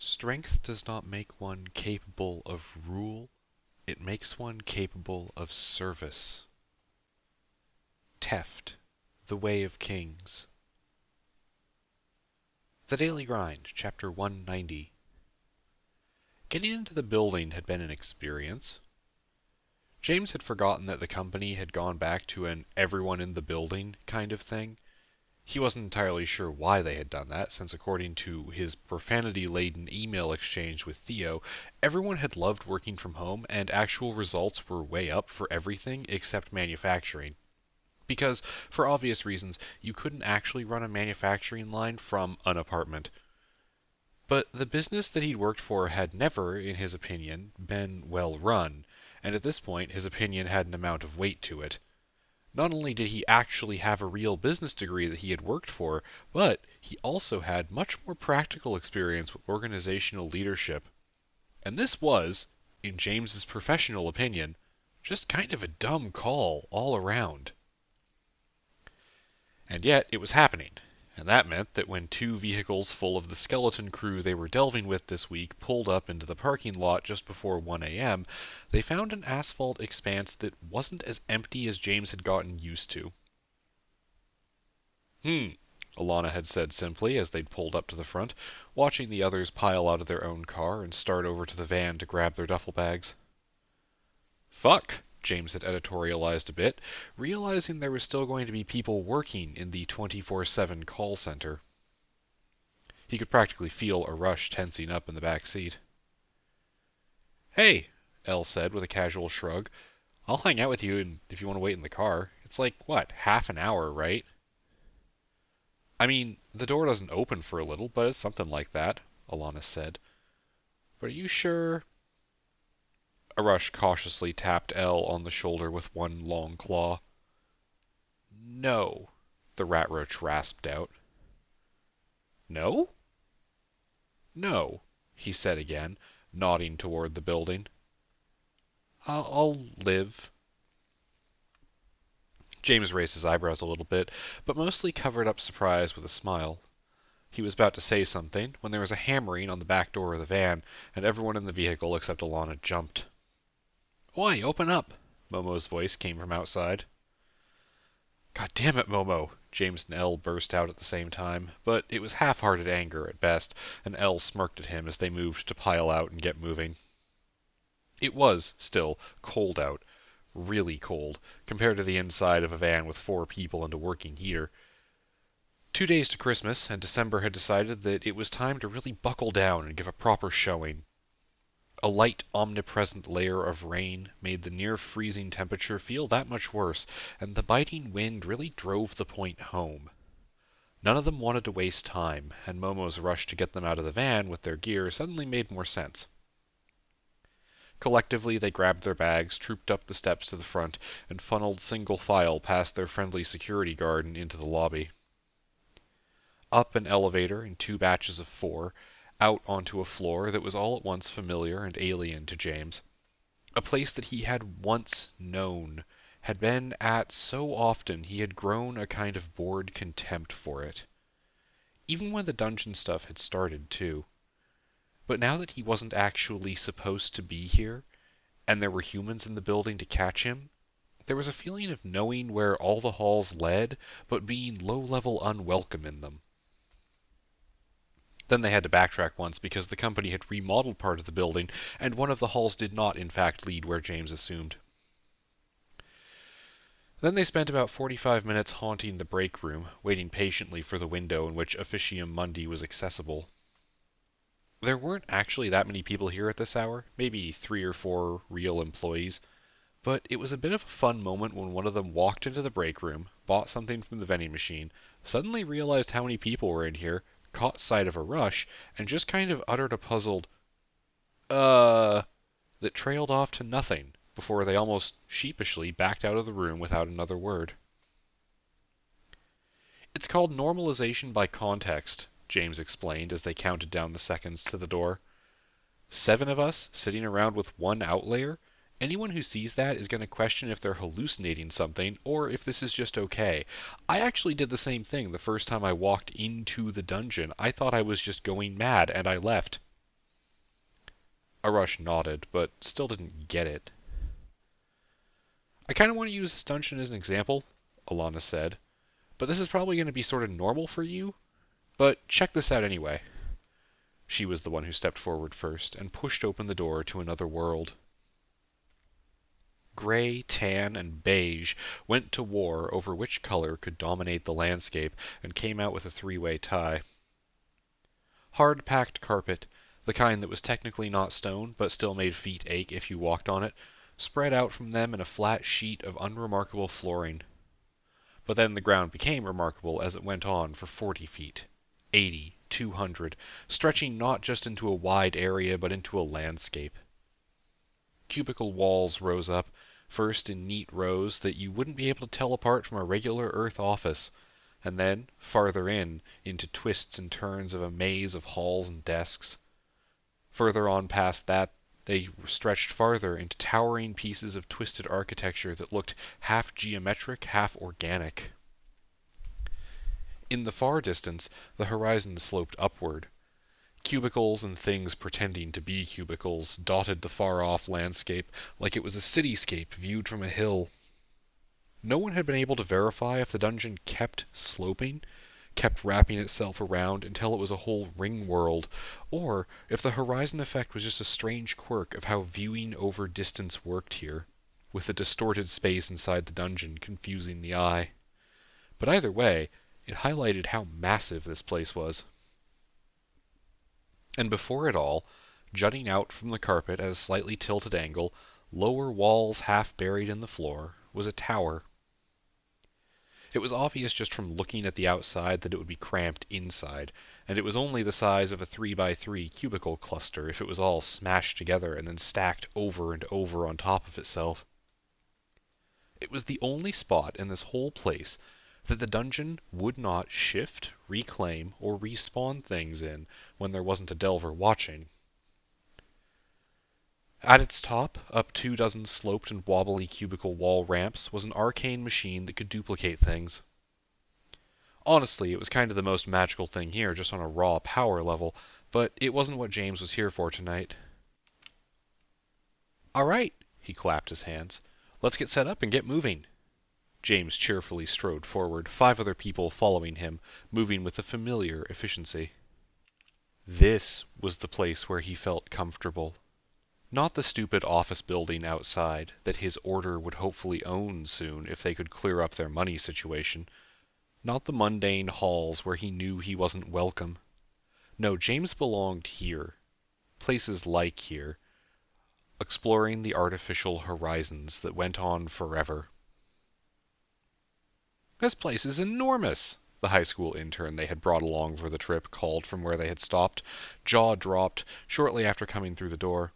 Strength does not make one capable of rule, it makes one capable of service. Teft, The Way of Kings. The Daily Grind, Chapter 190. Getting into the building had been an experience. James had forgotten that the company had gone back to an everyone in the building kind of thing. He wasn't entirely sure why they had done that, since according to his profanity-laden email exchange with Theo, everyone had loved working from home and actual results were way up for everything except manufacturing. Because, for obvious reasons, you couldn't actually run a manufacturing line from an apartment. But the business that he'd worked for had never, in his opinion, been well run, and at this point his opinion had an amount of weight to it. Not only did he actually have a real business degree that he had worked for, but he also had much more practical experience with organizational leadership. And this was, in James's professional opinion, just kind of a dumb call all around. And yet it was happening, and that meant that when two vehicles full of the skeleton crew they were delving with this week pulled up into the parking lot just before 1 a.m., they found an asphalt expanse that wasn't as empty as James had gotten used to. Alana had said simply as they'd pulled up to the front, watching the others pile out of their own car and start over to the van to grab their duffel bags. Fuck, James had editorialized a bit, realizing there was still going to be people working in the 24/7 call center. He could practically feel a rush tensing up in the back seat. Hey, Elle said with a casual shrug. I'll hang out with you if you want to wait in the car. It's like, what, half an hour, right? I mean, the door doesn't open for a little, but it's something like that, Alana said. But are you sure? Arush cautiously tapped Elle on the shoulder with one long claw. No, the rat roach rasped out. No? No, he said again, nodding toward the building. I'll live. James raised his eyebrows a little bit, but mostly covered up surprise with a smile. He was about to say something when there was a hammering on the back door of the van, and everyone in the vehicle except Alana jumped. Oi, open up! Momo's voice came from outside. God damn it, Momo! James and Elle burst out at the same time, but it was half-hearted anger at best, and Elle smirked at him as they moved to pile out and get moving. It was, still, cold out. Really cold, compared to the inside of a van with 4 people and a working heater. 2 days to Christmas, and December had decided that it was time to really buckle down and give a proper showing. A light, omnipresent layer of rain made the near-freezing temperature feel that much worse, and the biting wind really drove the point home. None of them wanted to waste time, and Momo's rush to get them out of the van with their gear suddenly made more sense. Collectively, they grabbed their bags, trooped up the steps to the front, and funneled single file past their friendly security guard and into the lobby. Up an elevator in 2 batches of 4, out onto a floor that was all at once familiar and alien to James. A place that he had once known, had been at so often he had grown a kind of bored contempt for it. Even when the dungeon stuff had started, too. But now that he wasn't actually supposed to be here, and there were humans in the building to catch him, there was a feeling of knowing where all the halls led, but being low-level unwelcome in them. Then they had to backtrack once because the company had remodeled part of the building, and one of the halls did not, in fact, lead where James assumed. Then they spent about 45 minutes haunting the break room, waiting patiently for the window in which Officium Mundi was accessible. There weren't actually that many people here at this hour, maybe 3 or 4 real employees, but it was a bit of a fun moment when one of them walked into the break room, bought something from the vending machine, suddenly realized how many people were in here, caught sight of Arush, and just kind of uttered a puzzled, that trailed off to nothing, before they almost sheepishly backed out of the room without another word. It's called normalization by context, James explained as they counted down the seconds to the door. 7 of us, sitting around with 1 outlayer? Anyone who sees that is going to question if they're hallucinating something, or if this is just okay. I actually did the same thing the first time I walked into the dungeon. I thought I was just going mad, and I left. Arash nodded, but still didn't get it. I kind of want to use this dungeon as an example, Alana said, but this is probably going to be sort of normal for you. But check this out anyway. She was the one who stepped forward first and pushed open the door to another world. Gray, tan, and beige went to war over which color could dominate the landscape and came out with a three-way tie. Hard-packed carpet, the kind that was technically not stone but still made feet ache if you walked on it, spread out from them in a flat sheet of unremarkable flooring. But then the ground became remarkable as it went on for 40 feet, 80, 200, stretching not just into a wide area but into a landscape. Cubicle walls rose up, first in neat rows that you wouldn't be able to tell apart from a regular Earth office, and then, farther in, into twists and turns of a maze of halls and desks. Further on past that, they stretched farther into towering pieces of twisted architecture that looked half geometric, half organic. In the far distance, the horizon sloped upward. Cubicles and things pretending to be cubicles dotted the far-off landscape like it was a cityscape viewed from a hill. No one had been able to verify if the dungeon kept sloping, kept wrapping itself around until it was a whole ring world, or if the horizon effect was just a strange quirk of how viewing over distance worked here, with the distorted space inside the dungeon confusing the eye. But either way, it highlighted how massive this place was. And before it all, jutting out from the carpet at a slightly tilted angle, lower walls half buried in the floor, was a tower. It was obvious just from looking at the outside that it would be cramped inside, and it was only the size of a 3x3 cubicle cluster if it was all smashed together and then stacked over and over on top of itself. It was the only spot in this whole place that the dungeon would not shift, reclaim, or respawn things in when there wasn't a delver watching. At its top, up 24 sloped and wobbly cubicle wall ramps, was an arcane machine that could duplicate things. Honestly, it was kind of the most magical thing here, just on a raw power level, but it wasn't what James was here for tonight. "All right," he clapped his hands. "Let's get set up and get moving." James cheerfully strode forward, 5 other people following him, moving with a familiar efficiency. This was the place where he felt comfortable. Not the stupid office building outside that his order would hopefully own soon if they could clear up their money situation. Not the mundane halls where he knew he wasn't welcome. No, James belonged here. Places like here. Exploring the artificial horizons that went on forever. "This place is enormous," the high school intern they had brought along for the trip called from where they had stopped, jaw dropped, shortly after coming through the door.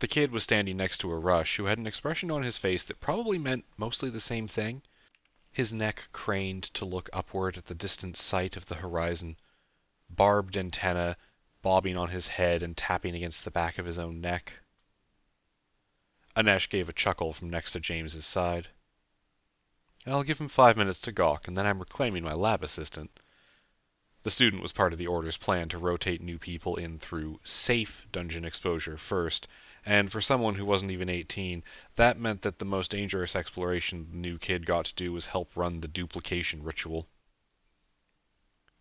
The kid was standing next to Arash, who had an expression on his face that probably meant mostly the same thing. His neck craned to look upward at the distant sight of the horizon, barbed antennae bobbing on his head and tapping against the back of his own neck. Anesh gave a chuckle from next to James's side. "I'll give him 5 minutes to gawk, and then I'm reclaiming my lab assistant." The student was part of the Order's plan to rotate new people in through safe dungeon exposure first, and for someone who wasn't even 18, that meant that the most dangerous exploration the new kid got to do was help run the duplication ritual.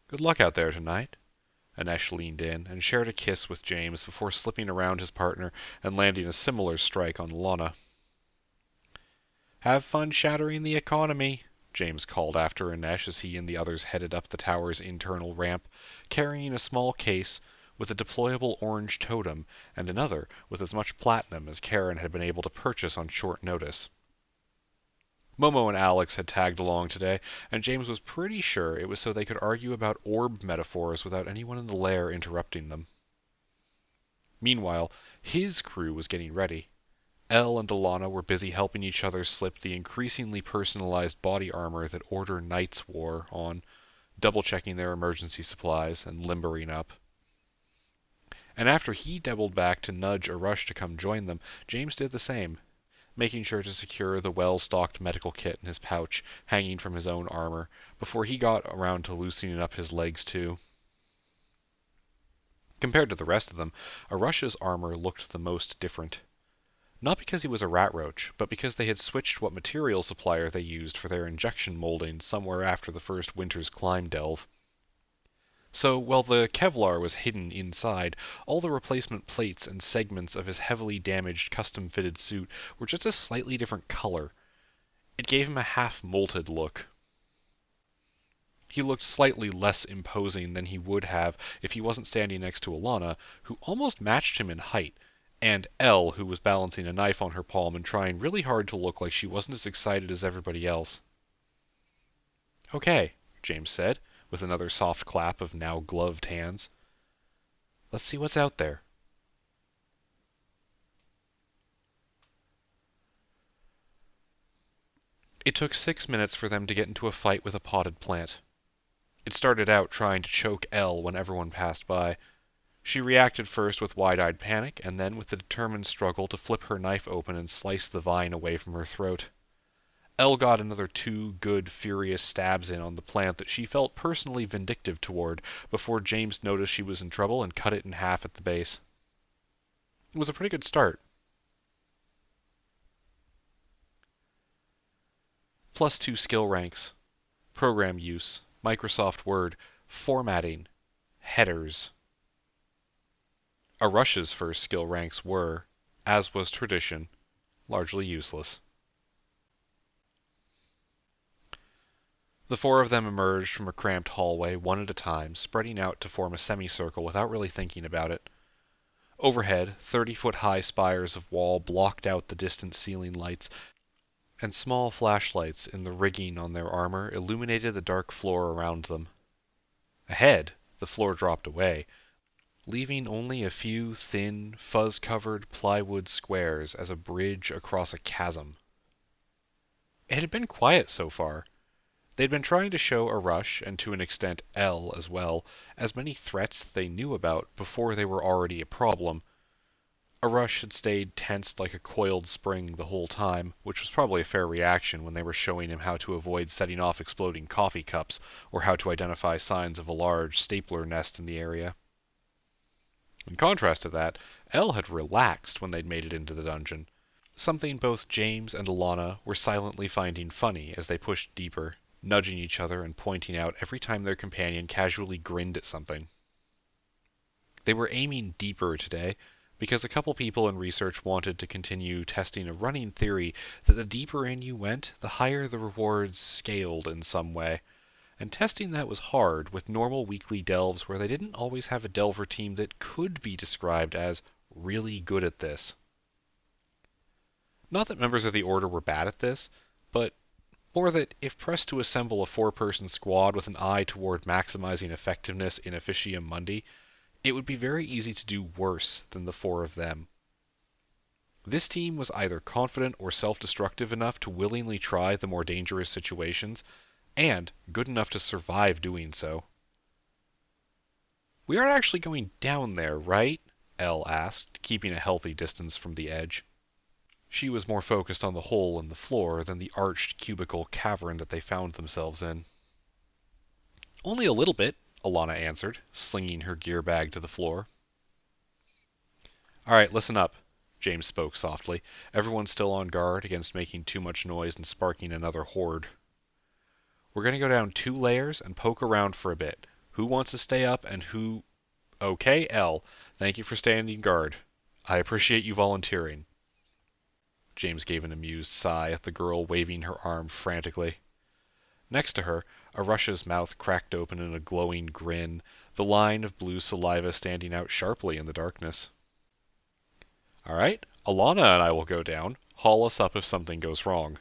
"Good luck out there tonight." Anesh leaned in and shared a kiss with James before slipping around his partner and landing a similar strike on Lana. "Have fun shattering the economy," James called after Anesh as he and the others headed up the tower's internal ramp, carrying a small case with a deployable orange totem and another with as much platinum as Karen had been able to purchase on short notice. Momo and Alex had tagged along today, and James was pretty sure it was so they could argue about orb metaphors without anyone in the lair interrupting them. Meanwhile, his crew was getting ready. Elle and Alana were busy helping each other slip the increasingly personalized body armor that Order Knights wore on, double-checking their emergency supplies and limbering up. And after he doubled back to nudge Arash to come join them, James did the same, making sure to secure the well-stocked medical kit in his pouch, hanging from his own armor, before he got around to loosening up his legs too. Compared to the rest of them, Arush's armor looked the most different. Not because he was a rat roach, but because they had switched what material supplier they used for their injection molding somewhere after the first winter's climb delve. So, while the Kevlar was hidden inside, all the replacement plates and segments of his heavily damaged custom-fitted suit were just a slightly different color. It gave him a half-molted look. He looked slightly less imposing than he would have if he wasn't standing next to Alana, who almost matched him in height, and Elle, who was balancing a knife on her palm and trying really hard to look like she wasn't as excited as everybody else. "Okay," James said, with another soft clap of now gloved hands. "Let's see what's out there." It took 6 minutes for them to get into a fight with a potted plant. It started out trying to choke Elle when everyone passed by. She reacted first with wide-eyed panic, and then with the determined struggle to flip her knife open and slice the vine away from her throat. Elle got another 2 good, furious stabs in on the plant that she felt personally vindictive toward before James noticed she was in trouble and cut it in half at the base. It was a pretty good start. +2 skill ranks. Program use. Microsoft Word. Formatting. Headers. Arush's first skill ranks were, as was tradition, largely useless. The 4 of them emerged from a cramped hallway one at a time, spreading out to form a semicircle without really thinking about it. Overhead, 30-foot-high spires of wall blocked out the distant ceiling lights, and small flashlights in the rigging on their armor illuminated the dark floor around them. Ahead, the floor dropped away, leaving only a few thin, fuzz-covered plywood squares as a bridge across a chasm. It had been quiet so far. They'd been trying to show Arush, and to an extent Elle as well, as many threats that they knew about before they were already a problem. Arush had stayed tensed like a coiled spring the whole time, which was probably a fair reaction when they were showing him how to avoid setting off exploding coffee cups, or how to identify signs of a large stapler nest in the area. In contrast to that, Elle had relaxed when they'd made it into the dungeon, something both James and Alana were silently finding funny as they pushed deeper, nudging each other and pointing out every time their companion casually grinned at something. They were aiming deeper today, because a couple people in research wanted to continue testing a running theory that the deeper in you went, the higher the rewards scaled in some way. And testing that was hard with normal weekly delves where they didn't always have a delver team that could be described as really good at this. Not that members of the Order were bad at this, but more that if pressed to assemble a 4-person squad with an eye toward maximizing effectiveness in Officium Mundi, it would be very easy to do worse than the 4 of them. This team was either confident or self-destructive enough to willingly try the more dangerous situations, and good enough to survive doing so. "We aren't actually going down there, right?" Elle asked, keeping a healthy distance from the edge. She was more focused on the hole in the floor than the arched cubical cavern that they found themselves in. "Only a little bit," Alana answered, slinging her gear bag to the floor. "All right, listen up," James spoke softly, everyone still on guard against making too much noise and sparking another horde. "We're going to go down 2 layers and poke around for a bit. Who wants to stay up and who—" "Okay, Elle, thank you for standing guard. I appreciate you volunteering." James gave an amused sigh at the girl waving her arm frantically. Next to her, Arush's mouth cracked open in a glowing grin, the line of blue saliva standing out sharply in the darkness. "All right, Alana and I will go down. Haul us up if something goes wrong."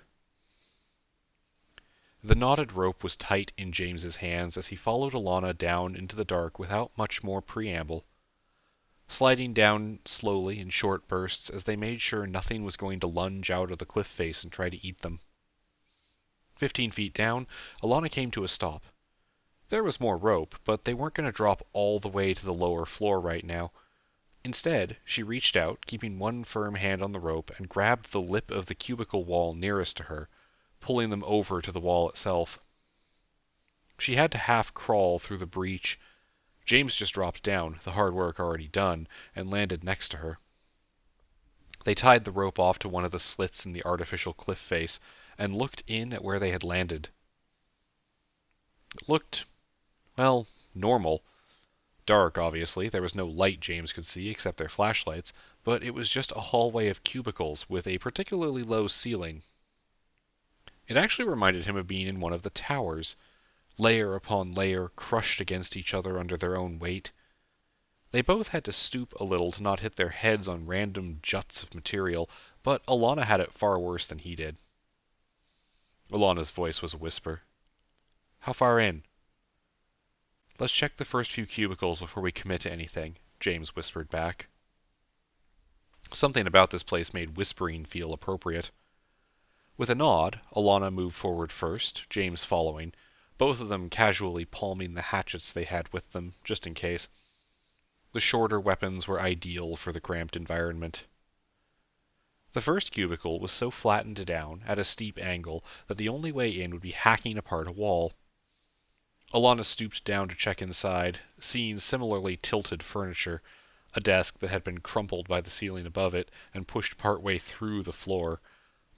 The knotted rope was tight in James's hands as he followed Alana down into the dark without much more preamble, sliding down slowly in short bursts as they made sure nothing was going to lunge out of the cliff face and try to eat them. 15 feet down, Alana came to a stop. There was more rope, but they weren't going to drop all the way to the lower floor right now. Instead, she reached out, keeping one firm hand on the rope, and grabbed the lip of the cubicle wall nearest to her, pulling them over to the wall itself. She had to half crawl through the breach, James just dropped down, the hard work already done, and landed next to her. They tied the rope off to one of the slits in the artificial cliff face and looked in at where they had landed. It looked, well, normal. Dark, obviously. There was no light James could see except their flashlights, but it was just a hallway of cubicles with a particularly low ceiling. It actually reminded him of being in one of the towers, layer upon layer crushed against each other under their own weight. They both had to stoop a little to not hit their heads on random juts of material, but Alana had it far worse than he did. Alana's voice was a whisper. "How far in?" "Let's check the first few cubicles before we commit to anything," James whispered back. Something about this place made whispering feel appropriate. With a nod, Alana moved forward first, James following, both of them casually palming the hatchets they had with them, just in case. The shorter weapons were ideal for the cramped environment. The first cubicle was so flattened down, at a steep angle, that the only way in would be hacking apart a wall. Alana stooped down to check inside, seeing similarly tilted furniture, a desk that had been crumpled by the ceiling above it and pushed part way through the floor,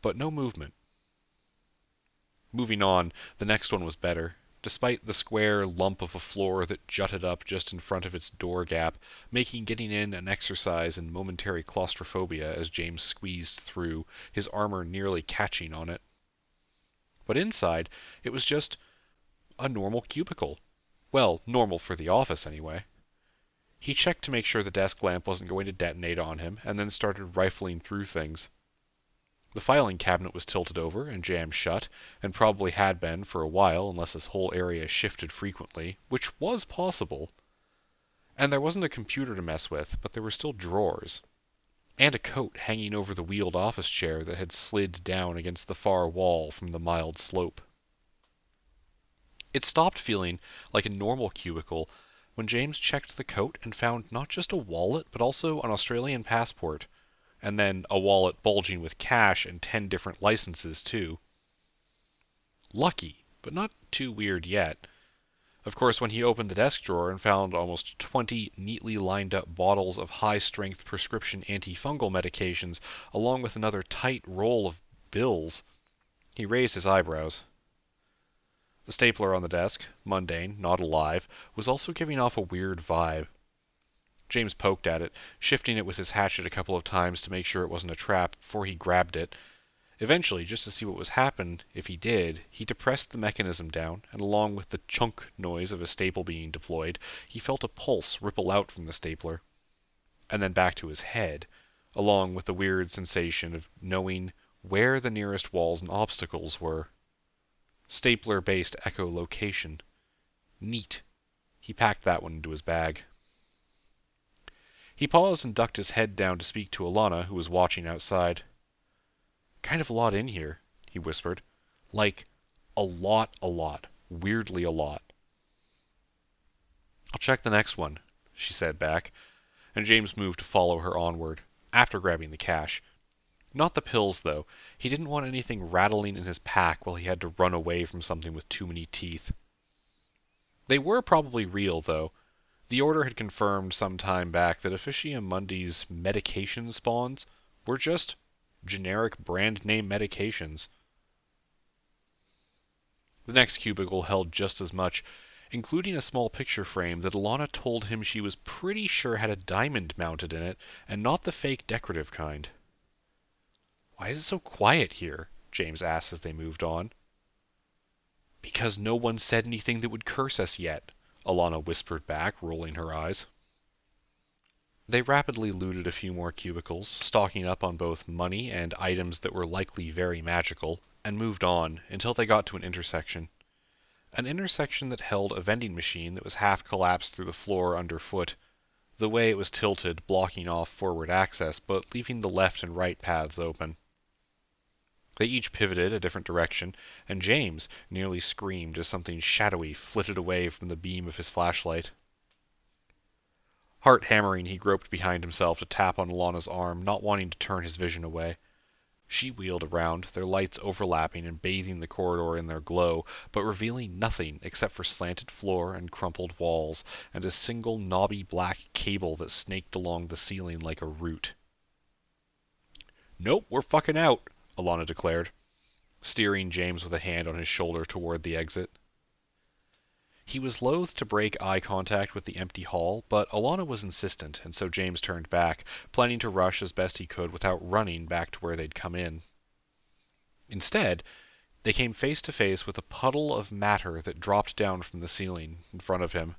but no movement. Moving on, the next one was better, despite the square lump of a floor that jutted up just in front of its door gap, making getting in an exercise in momentary claustrophobia as James squeezed through, his armor nearly catching on it. But inside, it was just a normal cubicle. Well, normal for the office, anyway. He checked to make sure the desk lamp wasn't going to detonate on him, and then started rifling through things. The filing cabinet was tilted over and jammed shut, and probably had been for a while unless this whole area shifted frequently, which was possible. And there wasn't a computer to mess with, but there were still drawers. And a coat hanging over the wheeled office chair that had slid down against the far wall from the mild slope. It stopped feeling like a normal cubicle when James checked the coat and found not just a wallet, but also an Australian passport, and then a wallet bulging with cash and 10 different licenses, too. Lucky, but not too weird yet. Of course, when he opened the desk drawer and found almost 20 neatly lined up bottles of high-strength prescription antifungal medications, along with another tight roll of bills, he raised his eyebrows. The stapler on the desk, mundane, not alive, was also giving off a weird vibe. James poked at it, shifting it with his hatchet a couple of times to make sure it wasn't a trap before he grabbed it. Eventually, just to see what was happen if he did, he depressed the mechanism down, and along with the chunk noise of a staple being deployed, he felt a pulse ripple out from the stapler, and then back to his head, along with the weird sensation of knowing where the nearest walls and obstacles were. Stapler-based echolocation. Neat. He packed that one into his bag. He paused and ducked his head down to speak to Alana, who was watching outside. "Kind of a lot in here," he whispered. "Like, a lot. Weirdly a lot." "I'll check the next one," she said back, and James moved to follow her onward, after grabbing the cash. Not the pills, though. He didn't want anything rattling in his pack while he had to run away from something with too many teeth. They were probably real, though. The Order had confirmed some time back that Officium Mundi's medication spawns were just generic brand-name medications. The next cubicle held just as much, including a small picture frame that Alana told him she was pretty sure had a diamond mounted in it, and not the fake decorative kind. "Why is it so quiet here?" James asked as they moved on. "Because no one said anything that would curse us yet," Alana whispered back, rolling her eyes. They rapidly looted a few more cubicles, stocking up on both money and items that were likely very magical, and moved on until they got to an intersection. An intersection that held a vending machine that was half collapsed through the floor underfoot, the way it was tilted blocking off forward access, but leaving the left and right paths open. They each pivoted a different direction, and James nearly screamed as something shadowy flitted away from the beam of his flashlight. Heart hammering, he groped behind himself to tap on Alana's arm, not wanting to turn his vision away. She wheeled around, their lights overlapping and bathing the corridor in their glow, but revealing nothing except for slanted floor and crumpled walls, and a single knobby black cable that snaked along the ceiling like a root. "Nope, we're fucking out," Alana declared, steering James with a hand on his shoulder toward the exit. He was loath to break eye contact with the empty hall, but Alana was insistent, and so James turned back, planning to rush as best he could without running back to where they'd come in. Instead, they came face to face with a puddle of matter that dropped down from the ceiling in front of him.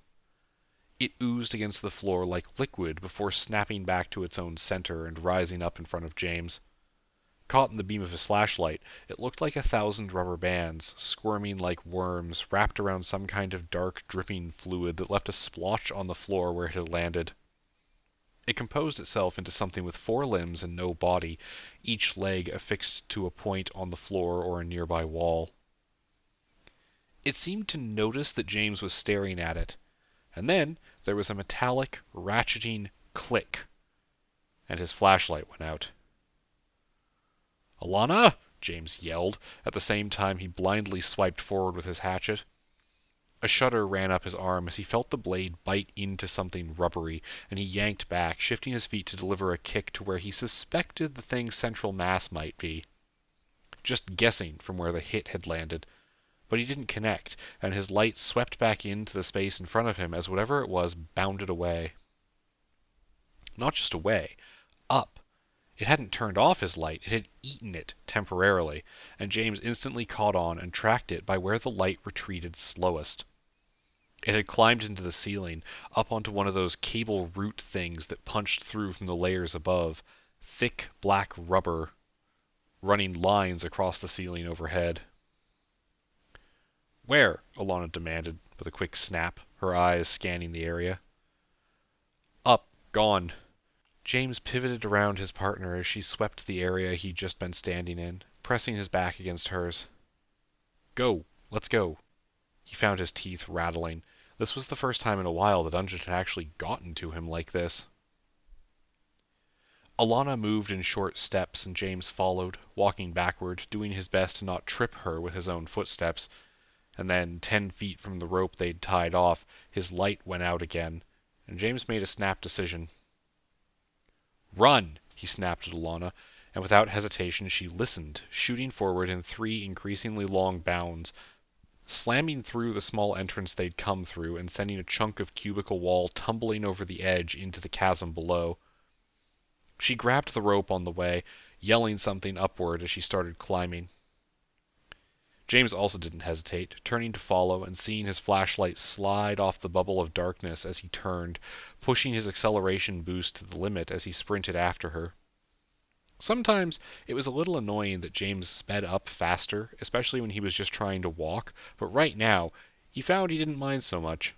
It oozed against the floor like liquid before snapping back to its own center and rising up in front of James. Caught in the beam of his flashlight, it looked like 1,000 rubber bands, squirming like worms, wrapped around some kind of dark, dripping fluid that left a splotch on the floor where it had landed. It composed itself into something with 4 limbs and no body, each leg affixed to a point on the floor or a nearby wall. It seemed to notice that James was staring at it, and then there was a metallic, ratcheting click, and his flashlight went out. "Alana!" James yelled, at the same time he blindly swiped forward with his hatchet. A shudder ran up his arm as he felt the blade bite into something rubbery, and he yanked back, shifting his feet to deliver a kick to where he suspected the thing's central mass might be. Just guessing from where the hit had landed. But he didn't connect, and his light swept back into the space in front of him as whatever it was bounded away. Not just away, up. It hadn't turned off his light, it had eaten it temporarily, and James instantly caught on and tracked it by where the light retreated slowest. It had climbed into the ceiling, up onto one of those cable root things that punched through from the layers above, thick black rubber running lines across the ceiling overhead. "Where?" Alana demanded, with a quick snap, her eyes scanning the area. "Up. Gone." James pivoted around his partner as she swept the area he'd just been standing in, pressing his back against hers. "Go. Let's go." He found his teeth rattling. This was the first time in a while the dungeon had actually gotten to him like this. Alana moved in short steps, and James followed, walking backward, doing his best to not trip her with his own footsteps. And then, 10 feet from the rope they'd tied off, his light went out again, and James made a snap decision. "Run!" he snapped at Alana, and without hesitation she listened, shooting forward in 3 increasingly long bounds, slamming through the small entrance they'd come through and sending a chunk of cubicle wall tumbling over the edge into the chasm below. She grabbed the rope on the way, yelling something upward as she started climbing. James also didn't hesitate, turning to follow and seeing his flashlight slide off the bubble of darkness as he turned, pushing his acceleration boost to the limit as he sprinted after her. Sometimes it was a little annoying that James sped up faster, especially when he was just trying to walk, but right now he found he didn't mind so much.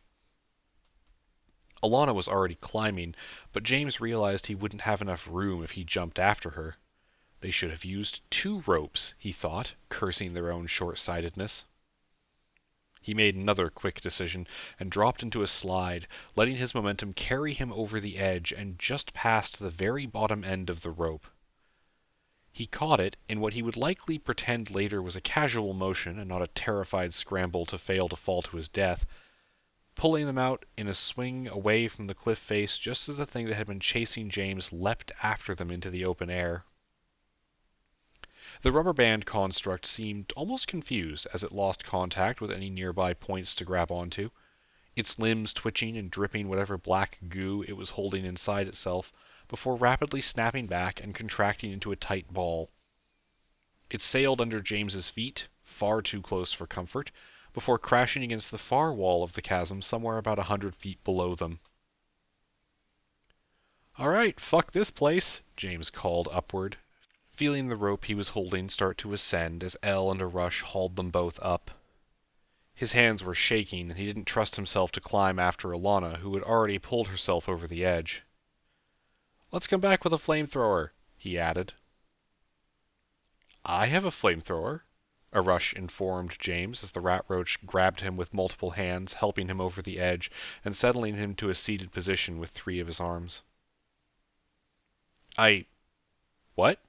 Alana was already climbing, but James realized he wouldn't have enough room if he jumped after her. They should have used 2 ropes, he thought, cursing their own short-sightedness. He made another quick decision and dropped into a slide, letting his momentum carry him over the edge and just past the very bottom end of the rope. He caught it in what he would likely pretend later was a casual motion and not a terrified scramble to fail to fall to his death, pulling them out in a swing away from the cliff face just as the thing that had been chasing James leapt after them into the open air. The rubber band construct seemed almost confused as it lost contact with any nearby points to grab onto, its limbs twitching and dripping whatever black goo it was holding inside itself, before rapidly snapping back and contracting into a tight ball. It sailed under James's feet, far too close for comfort, before crashing against the far wall of the chasm somewhere about 100 feet below them. "All right, fuck this place," James called upward, feeling the rope he was holding start to ascend as Elle and a rush hauled them both up. His hands were shaking, and he didn't trust himself to climb after Alana, who had already pulled herself over the edge. "Let's come back with a flamethrower," he added. "I have a flamethrower," a rush informed James as the rat roach grabbed him with multiple hands, helping him over the edge and settling him to a seated position with 3 of his arms. What?"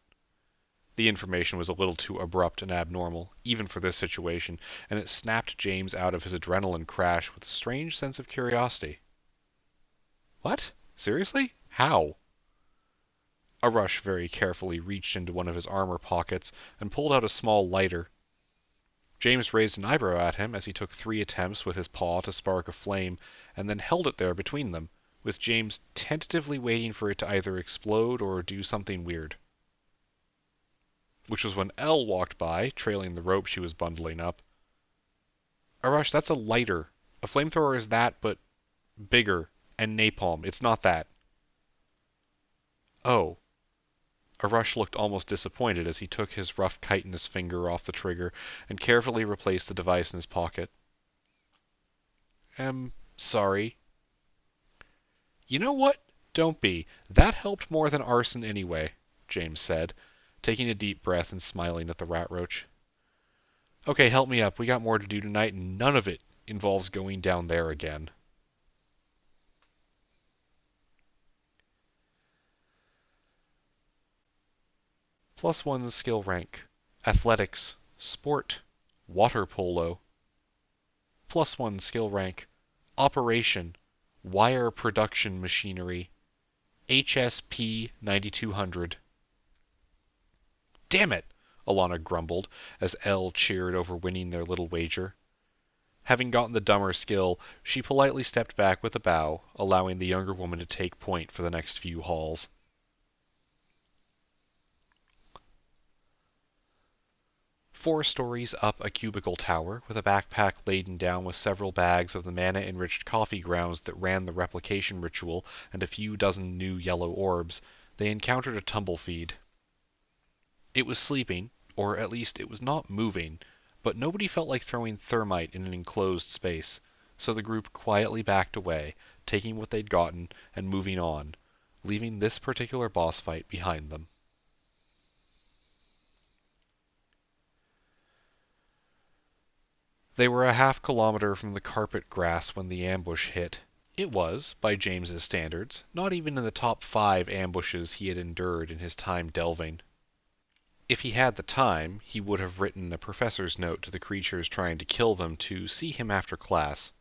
The information was a little too abrupt and abnormal, even for this situation, and it snapped James out of his adrenaline crash with a strange sense of curiosity. What? Seriously? How? Arush very carefully reached into one of his armor pockets and pulled out a small lighter. James raised an eyebrow at him as he took 3 attempts with his paw to spark a flame, and then held it there between them, with James tentatively waiting for it to either explode or do something weird. Which was when Elle walked by, trailing the rope she was bundling up. Arush, that's a lighter. A flamethrower is that, but bigger, and napalm. It's not that. Oh. Arush looked almost disappointed as he took his rough chitinous finger off the trigger and carefully replaced the device in his pocket. Sorry. You know what? Don't be. That helped more than arson anyway, James said, taking a deep breath and smiling at the rat roach. Okay, help me up. We got more to do tonight, and none of it involves going down there again. +1 skill rank. Athletics. Sport. Water polo. +1 skill rank. Operation. Wire production machinery. HSP 9200. Damn it! Alana grumbled as Elle cheered over winning their little wager. Having gotten the dumber skill, she politely stepped back with a bow, allowing the younger woman to take point for the next few halls. Four stories up a cubicle tower, with a backpack laden down with several bags of the mana-enriched coffee grounds that ran the replication ritual and a few dozen new yellow orbs, they encountered a tumblefeed. It was sleeping, or at least it was not moving, but nobody felt like throwing thermite in an enclosed space, so the group quietly backed away, taking what they'd gotten and moving on, leaving this particular boss fight behind them. They were a half-kilometer from the carpet grass when the ambush hit. It was, by James's standards, not even in the top 5 ambushes he had endured in his time delving. If he had the time, he would have written a professor's note to the creatures trying to kill them to see him after class.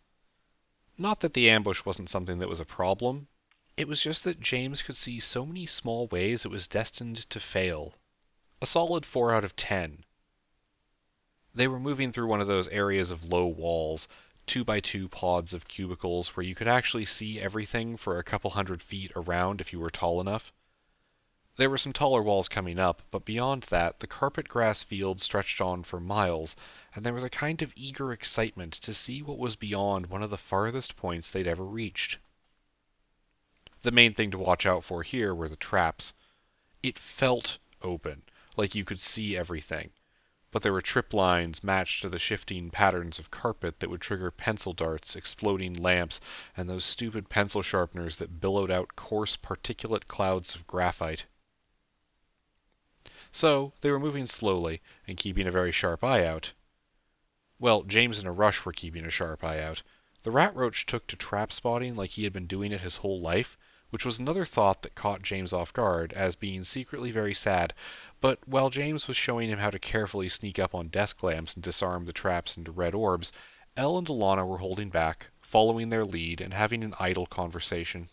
Not that the ambush wasn't something that was a problem, it was just that James could see so many small ways it was destined to fail. A solid 4 out of 10. They were moving through one of those areas of low walls, 2x2 pods of cubicles where you could actually see everything for a couple 100 feet around if you were tall enough. There were some taller walls coming up, but beyond that, the carpet grass field stretched on for miles, and there was a kind of eager excitement to see what was beyond one of the farthest points they'd ever reached. The main thing to watch out for here were the traps. It felt open, like you could see everything, but there were trip lines matched to the shifting patterns of carpet that would trigger pencil darts, exploding lamps, and those stupid pencil sharpeners that billowed out coarse particulate clouds of graphite. So, they were moving slowly, and keeping a very sharp eye out. Well, James and Arush were keeping a sharp eye out. The rat roach took to trap spotting like he had been doing it his whole life, which was another thought that caught James off guard, as being secretly very sad, but while James was showing him how to carefully sneak up on desk lamps and disarm the traps into red orbs, Elle and Alana were holding back, following their lead and having an idle conversation.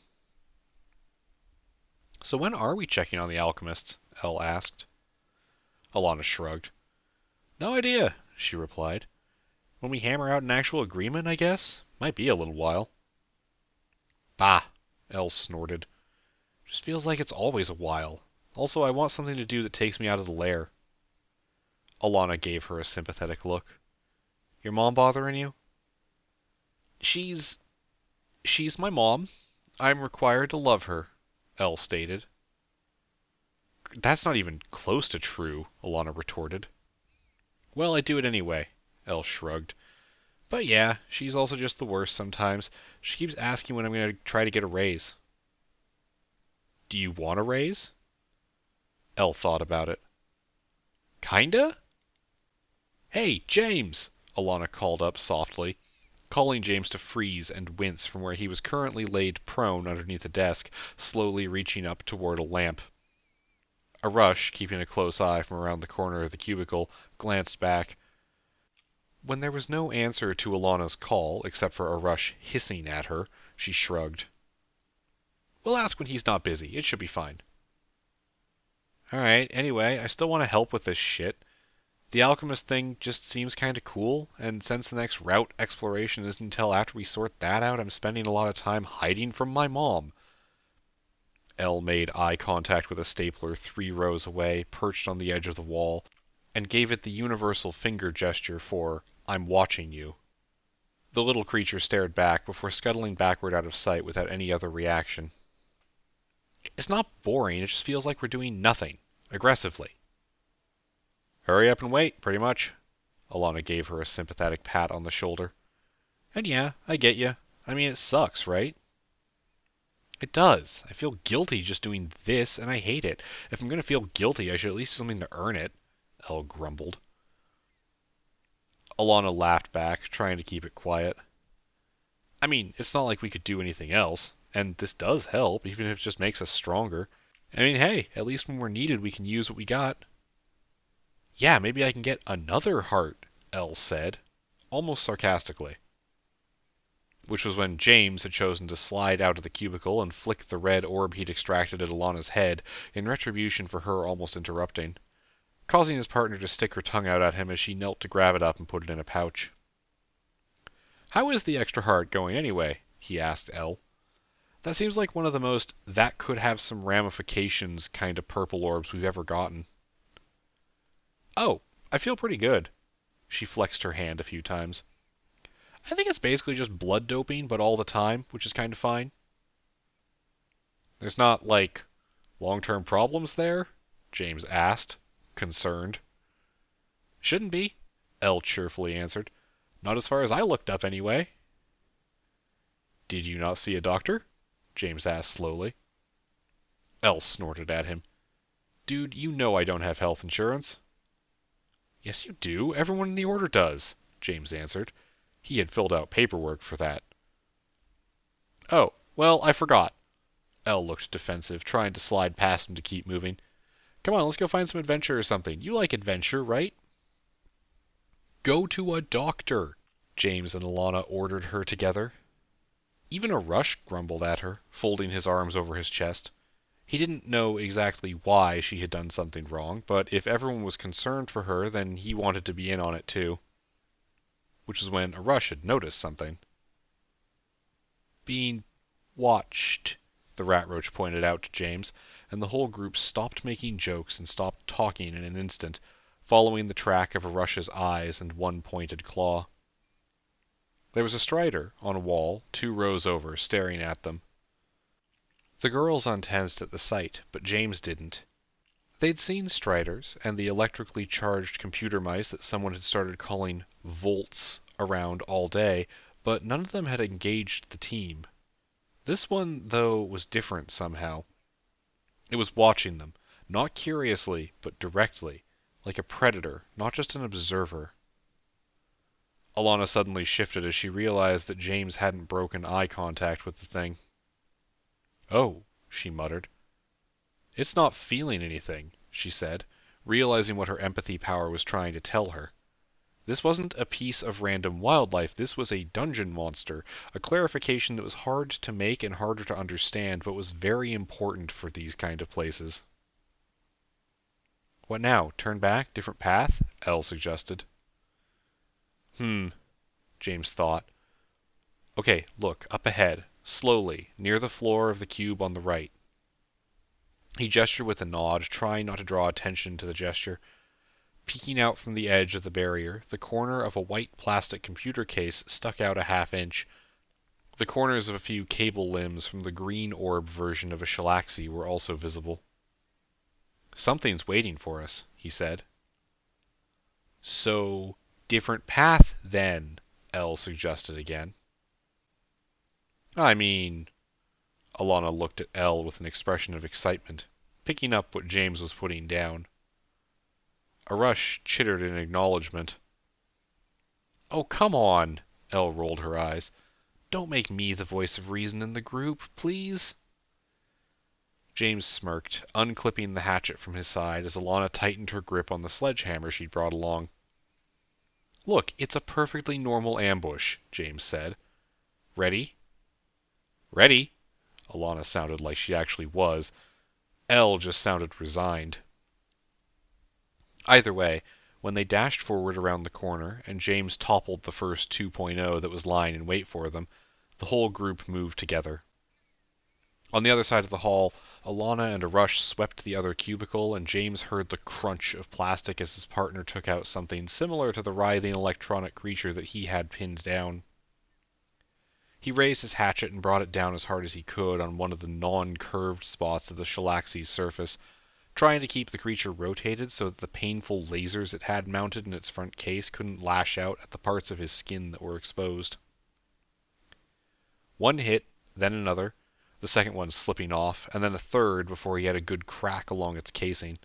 "So when are we checking on the alchemists?" Elle asked. Alana shrugged. "No idea," she replied. "When we hammer out an actual agreement, I guess? Might be a little while." "Bah," Elle snorted. "Just feels like it's always a while. Also, I want something to do that takes me out of the lair." Alana gave her a sympathetic look. "Your mom bothering you?" She's my mom. I'm required to love her," Elle stated. "That's not even close to true," Alana retorted. "Well, I do it anyway," Elle shrugged. "But yeah, she's also just the worst sometimes. She keeps asking when I'm going to try to get a raise." "Do you want a raise?" Elle thought about it. "Kinda?" "Hey, James!" Alana called up softly, calling James to freeze and wince from where he was currently laid prone underneath a desk, slowly reaching up toward a lamp. Rush, keeping a close eye from around the corner of the cubicle, glanced back. When there was no answer to Alana's call, except for Rush hissing at her, she shrugged. We'll ask when he's not busy. It should be fine. Alright, anyway, I still want to help with this shit. The alchemist thing just seems kinda cool, and since the next route exploration isn't until after we sort that out, I'm spending a lot of time hiding from my mom. Elle made eye contact with a stapler 3 rows away, perched on the edge of the wall, and gave it the universal finger gesture for, I'm watching you. The little creature stared back before scuttling backward out of sight without any other reaction. It's not boring, it just feels like we're doing nothing. Aggressively. Hurry up and wait, pretty much. Alana gave her a sympathetic pat on the shoulder. And yeah, I get you. I mean, it sucks, right? It does. I feel guilty just doing this, and I hate it. If I'm going to feel guilty, I should at least do something to earn it, Elle grumbled. Alana laughed back, trying to keep it quiet. I mean, it's not like we could do anything else, and this does help, even if it just makes us stronger. I mean, hey, at least when we're needed, we can use what we got. Yeah, maybe I can get another heart, Elle said, almost sarcastically. Which was when James had chosen to slide out of the cubicle and flick the red orb he'd extracted at Alana's head in retribution for her almost interrupting, causing his partner to stick her tongue out at him as she knelt to grab it up and put it in a pouch. How is the extra heart going anyway? He asked Elle. That seems like one of the most that could have some ramifications kind of purple orbs we've ever gotten. Oh, I feel pretty good. She flexed her hand a few times. I think it's basically just blood doping, but all the time, which is kind of fine. There's not, like, long-term problems there? James asked, concerned. Shouldn't be, Elle cheerfully answered. Not as far as I looked up, anyway. Did you not see a doctor? James asked slowly. Elle snorted at him. Dude, you know I don't have health insurance. Yes, you do. Everyone in the Order does, James answered. He had filled out paperwork for that. Oh, well, I forgot. Elle looked defensive, trying to slide past him to keep moving. Come on, let's go find some adventure or something. You like adventure, right? Go to a doctor, James and Alana ordered her together. Even a Rush grumbled at her, folding his arms over his chest. He didn't know exactly why she had done something wrong, but if everyone was concerned for her, then he wanted to be in on it too. Which is when a Rush had noticed something. Being watched, the rat roach pointed out to James, and the whole group stopped making jokes and stopped talking in an instant, following the track of a Rush's eyes and one pointed claw. There was a Strider on a wall 2 rows over, staring at them. The girls untensed at the sight, but James didn't. They'd seen Striders and the electrically charged computer mice that someone had started calling Volts around all day, but none of them had engaged the team. This one, though, was different somehow. It was watching them, not curiously, but directly, like a predator, not just an observer. Alana suddenly shifted as she realized that James hadn't broken eye contact with the thing. Oh, she muttered. It's not feeling anything, she said, realizing what her empathy power was trying to tell her. This wasn't a piece of random wildlife, this was a dungeon monster, a clarification that was hard to make and harder to understand, but was very important for these kind of places. What now? Turn back? Different path? Elle suggested. James thought. Okay, look, up ahead, slowly, near the floor of the cube on the right. He gestured with a nod, trying not to draw attention to the gesture. Peeking out from the edge of the barrier, the corner of a white plastic computer case stuck out a half-inch. The corners of a few cable limbs from the green orb version of a Shalaxi were also visible. Something's waiting for us, he said. So, different path, then, Elle suggested again. I mean... Alana looked at Elle with an expression of excitement, picking up what James was putting down. A Rush chittered in acknowledgement. Oh, come on, Elle rolled her eyes. Don't make me the voice of reason in the group, please. James smirked, unclipping the hatchet from his side as Alana tightened her grip on the sledgehammer she'd brought along. "Look, it's a perfectly normal ambush," James said. "Ready?" "Ready?" Alana sounded like she actually was. Elle just sounded resigned. Either way, when they dashed forward around the corner and James toppled the first 2.0 that was lying in wait for them, the whole group moved together. On the other side of the hall, Alana and Arush swept the other cubicle, and James heard the crunch of plastic as his partner took out something similar to the writhing electronic creature that he had pinned down. He raised his hatchet and brought it down as hard as he could on one of the non-curved spots of the Shalaxi's surface, trying to keep the creature rotated so that the painful lasers it had mounted in its front case couldn't lash out at the parts of his skin that were exposed. One hit, then another, the second one slipping off, and then a third before he had a good crack along its casing.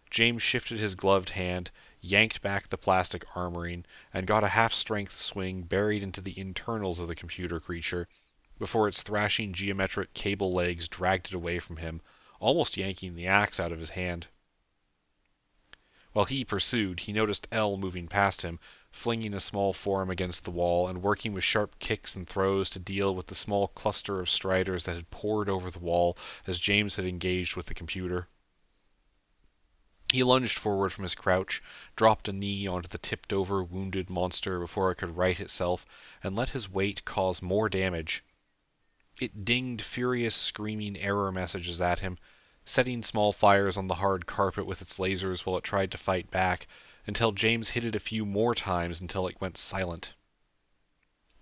James shifted his gloved hand, yanked back the plastic armoring, and got a half-strength swing buried into the internals of the computer creature, before its thrashing geometric cable legs dragged it away from him, almost yanking the axe out of his hand. While he pursued, he noticed Elle moving past him, flinging a small form against the wall and working with sharp kicks and throws to deal with the small cluster of striders that had poured over the wall as James had engaged with the computer. He lunged forward from his crouch, dropped a knee onto the tipped-over, wounded monster before it could right itself, and let his weight cause more damage. It dinged furious, screaming error messages at him, setting small fires on the hard carpet with its lasers while it tried to fight back, until James hit it a few more times until it went silent.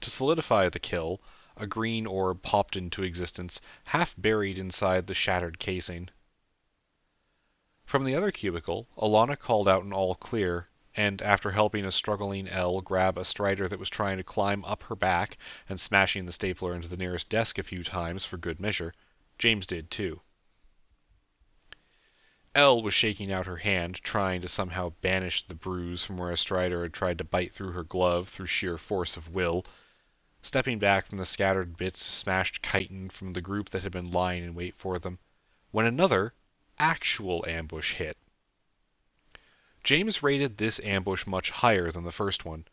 To solidify the kill, a green orb popped into existence, half buried inside the shattered casing. From the other cubicle, Alana called out an all clear, and after helping a struggling Elle grab a strider that was trying to climb up her back and smashing the stapler into the nearest desk a few times for good measure, James did too. Elle was shaking out her hand, trying to somehow banish the bruise from where a strider had tried to bite through her glove through sheer force of will, stepping back from the scattered bits of smashed chitin from the group that had been lying in wait for them, when another actual ambush hit. James rated this ambush much higher than the first one,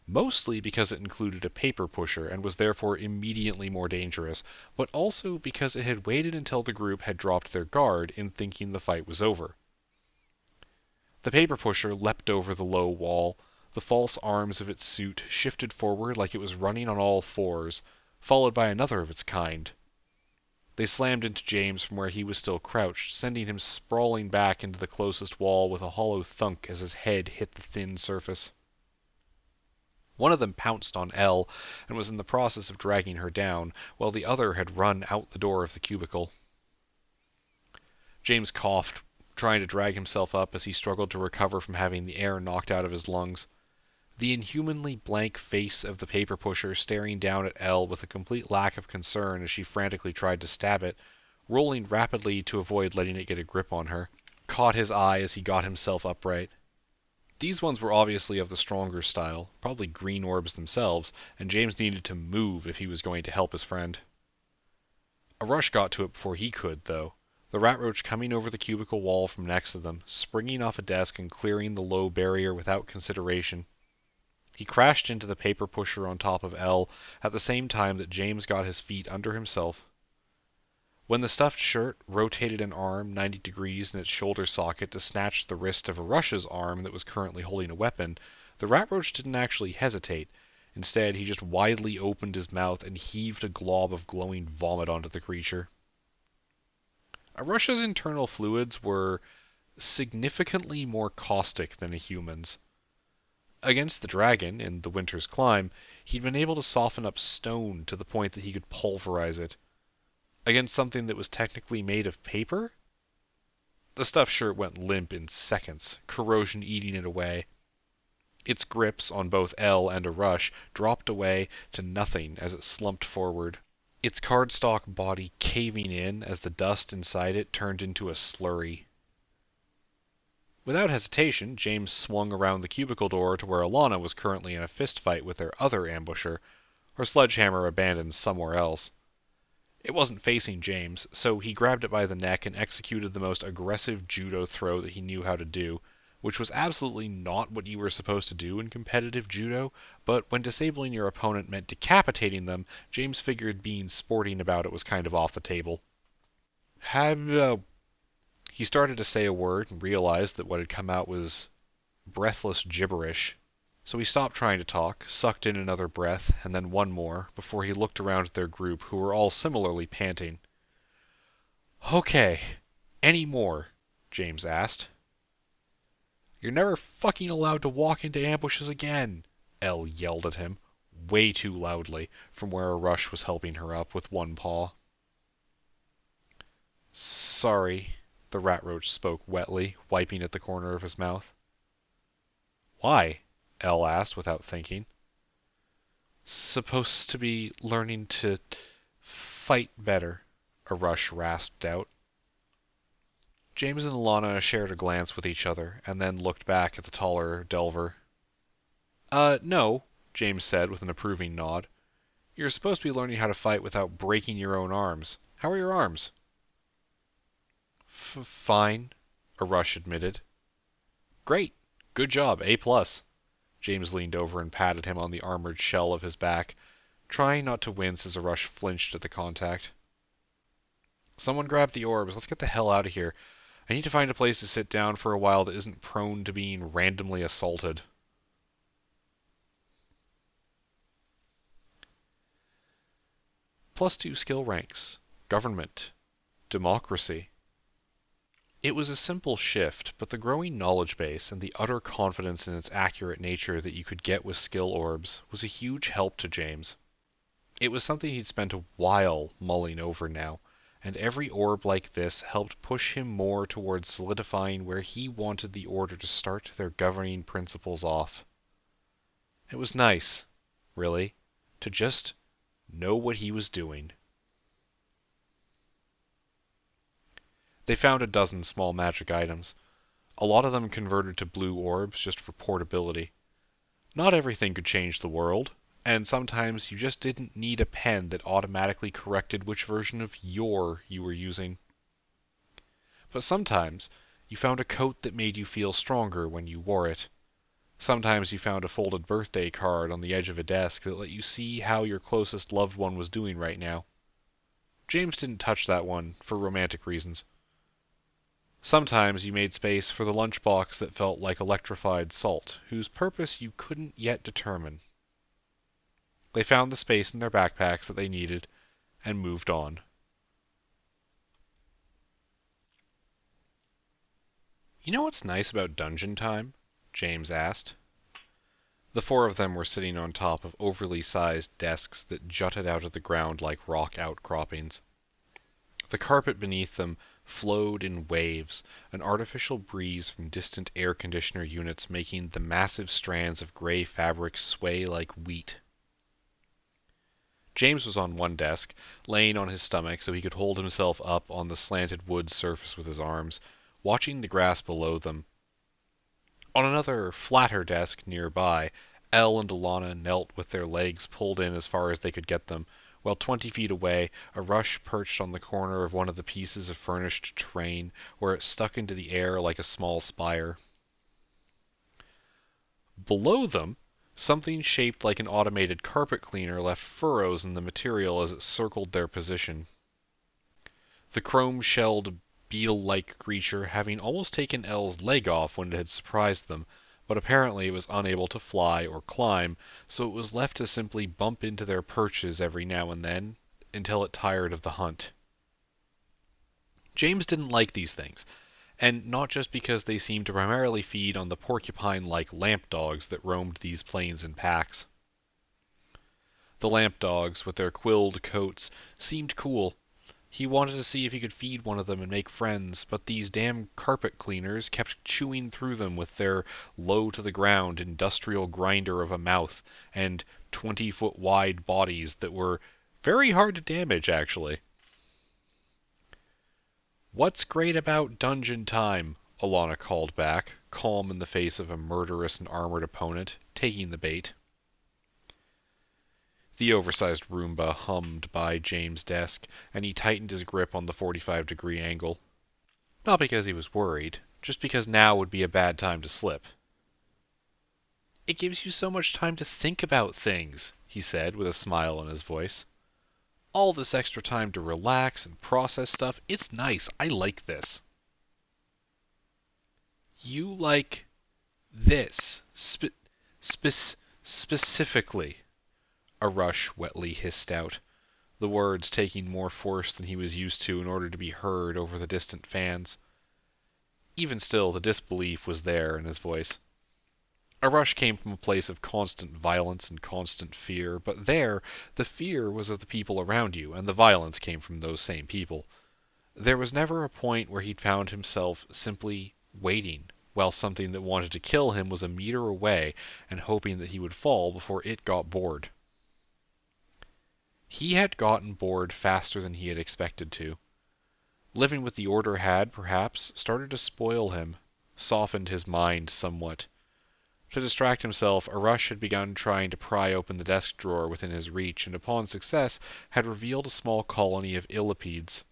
mostly because it included a paper pusher and was therefore immediately more dangerous, but also because it had waited until the group had dropped their guard in thinking the fight was over. The paper pusher leapt over the low wall, the false arms of its suit shifted forward like it was running on all fours, followed by another of its kind. They slammed into James from where he was still crouched, sending him sprawling back into the closest wall with a hollow thunk as his head hit the thin surface. One of them pounced on Elle and was in the process of dragging her down, while the other had run out the door of the cubicle. James coughed, trying to drag himself up as he struggled to recover from having the air knocked out of his lungs. The inhumanly blank face of the paper pusher staring down at Elle with a complete lack of concern as she frantically tried to stab it, rolling rapidly to avoid letting it get a grip on her, caught his eye as he got himself upright. These ones were obviously of the stronger style, probably green orbs themselves, and James needed to move if he was going to help his friend. Arush got to it before he could, though, the rat roach coming over the cubicle wall from next to them, springing off a desk and clearing the low barrier without consideration. He crashed into the paper pusher on top of Elle at the same time that James got his feet under himself. When the stuffed shirt rotated an arm 90 degrees in its shoulder socket to snatch the wrist of Arush's arm that was currently holding a weapon, the rat roach didn't actually hesitate. Instead, he just widely opened his mouth and heaved a glob of glowing vomit onto the creature. Arush's internal fluids were significantly more caustic than a human's. Against the dragon, in the Winter's Climb, he'd been able to soften up stone to the point that he could pulverize it. Against something that was technically made of paper? The stuffed shirt went limp in seconds, corrosion eating it away. Its grips on both Elle and Arush dropped away to nothing as it slumped forward, its cardstock body caving in as the dust inside it turned into a slurry. Without hesitation, James swung around the cubicle door to where Alana was currently in a fistfight with their other ambusher, her sledgehammer abandoned somewhere else. It wasn't facing James, so he grabbed it by the neck and executed the most aggressive judo throw that he knew how to do, which was absolutely not what you were supposed to do in competitive judo, but when disabling your opponent meant decapitating them, James figured being sporting about it was kind of off the table. He started to say a word and realized that what had come out was breathless gibberish. So he stopped trying to talk, sucked in another breath, and then one more, before he looked around at their group, who were all similarly panting. "Okay, any more?" James asked. "You're never fucking allowed to walk into ambushes again," Elle yelled at him, way too loudly, from where a Rush was helping her up with one paw. "Sorry," the rat roach spoke wetly, wiping at the corner of his mouth. "Why?" Elle asked without thinking. "Supposed to be learning to fight better," a Rush rasped out. James and Alana shared a glance with each other, and then looked back at the taller Delver. No, James said with an approving nod. "You're supposed to be learning how to fight without breaking your own arms. How are your arms?" Fine, a Rush admitted. "Great. Good job. A+. James leaned over and patted him on the armored shell of his back, trying not to wince as a Rush flinched at the contact. "Someone grab the orbs. Let's get the hell out of here. I need to find a place to sit down for a while that isn't prone to being randomly assaulted." +2 skill ranks. Government. Democracy. It was a simple shift, but the growing knowledge base and the utter confidence in its accurate nature that you could get with skill orbs was a huge help to James. It was something he'd spent a while mulling over now, and every orb like this helped push him more towards solidifying where he wanted the Order to start their governing principles off. It was nice, really, to just know what he was doing. They found a dozen small magic items. A lot of them converted to blue orbs just for portability. Not everything could change the world, and sometimes you just didn't need a pen that automatically corrected which version of you were using. But sometimes you found a coat that made you feel stronger when you wore it. Sometimes you found a folded birthday card on the edge of a desk that let you see how your closest loved one was doing right now. James didn't touch that one for romantic reasons. Sometimes you made space for the lunchbox that felt like electrified salt, whose purpose you couldn't yet determine. They found the space in their backpacks that they needed, and moved on. "You know what's nice about dungeon time?" James asked. The four of them were sitting on top of overly sized desks that jutted out of the ground like rock outcroppings. The carpet beneath them flowed in waves, an artificial breeze from distant air conditioner units making the massive strands of gray fabric sway like wheat. James was on one desk, laying on his stomach so he could hold himself up on the slanted wood surface with his arms, watching the grass below them. On another, flatter desk nearby, Elle and Alana knelt with their legs pulled in as far as they could get them, while 20 feet away, a Rush perched on the corner of one of the pieces of furnished terrain, where it stuck into the air like a small spire. Below them, something shaped like an automated carpet cleaner left furrows in the material as it circled their position. The chrome-shelled, beetle-like creature having almost taken Elle's leg off when it had surprised them, but apparently it was unable to fly or climb, so it was left to simply bump into their perches every now and then, until it tired of the hunt. James didn't like these things, and not just because they seemed to primarily feed on the porcupine-like lamp dogs that roamed these plains in packs. The lamp dogs, with their quilled coats, seemed cool. He wanted to see if he could feed one of them and make friends, but these damn carpet cleaners kept chewing through them with their low-to-the-ground industrial grinder of a mouth and 20-foot-wide bodies that were very hard to damage, actually. "What's great about dungeon time?" Alana called back, calm in the face of a murderous and armored opponent, taking the bait. The oversized Roomba hummed by James' desk, and he tightened his grip on the 45-degree angle. Not because he was worried, just because now would be a bad time to slip. "It gives you so much time to think about things," he said with a smile in his voice. "All this extra time to relax and process stuff. It's nice. I like this." "You like this specifically," Arush wetly hissed out, the words taking more force than he was used to in order to be heard over the distant fans. Even still, the disbelief was there in his voice. Arush came from a place of constant violence and constant fear, but there, the fear was of the people around you, and the violence came from those same people. There was never a point where he'd found himself simply waiting, while something that wanted to kill him was a meter away, and hoping that he would fall before it got bored. He had gotten bored faster than he had expected to. Living with the Order had, perhaps, started to spoil him, softened his mind somewhat. To distract himself, Arush had begun trying to pry open the desk drawer within his reach, and upon success, had revealed a small colony of illipedes.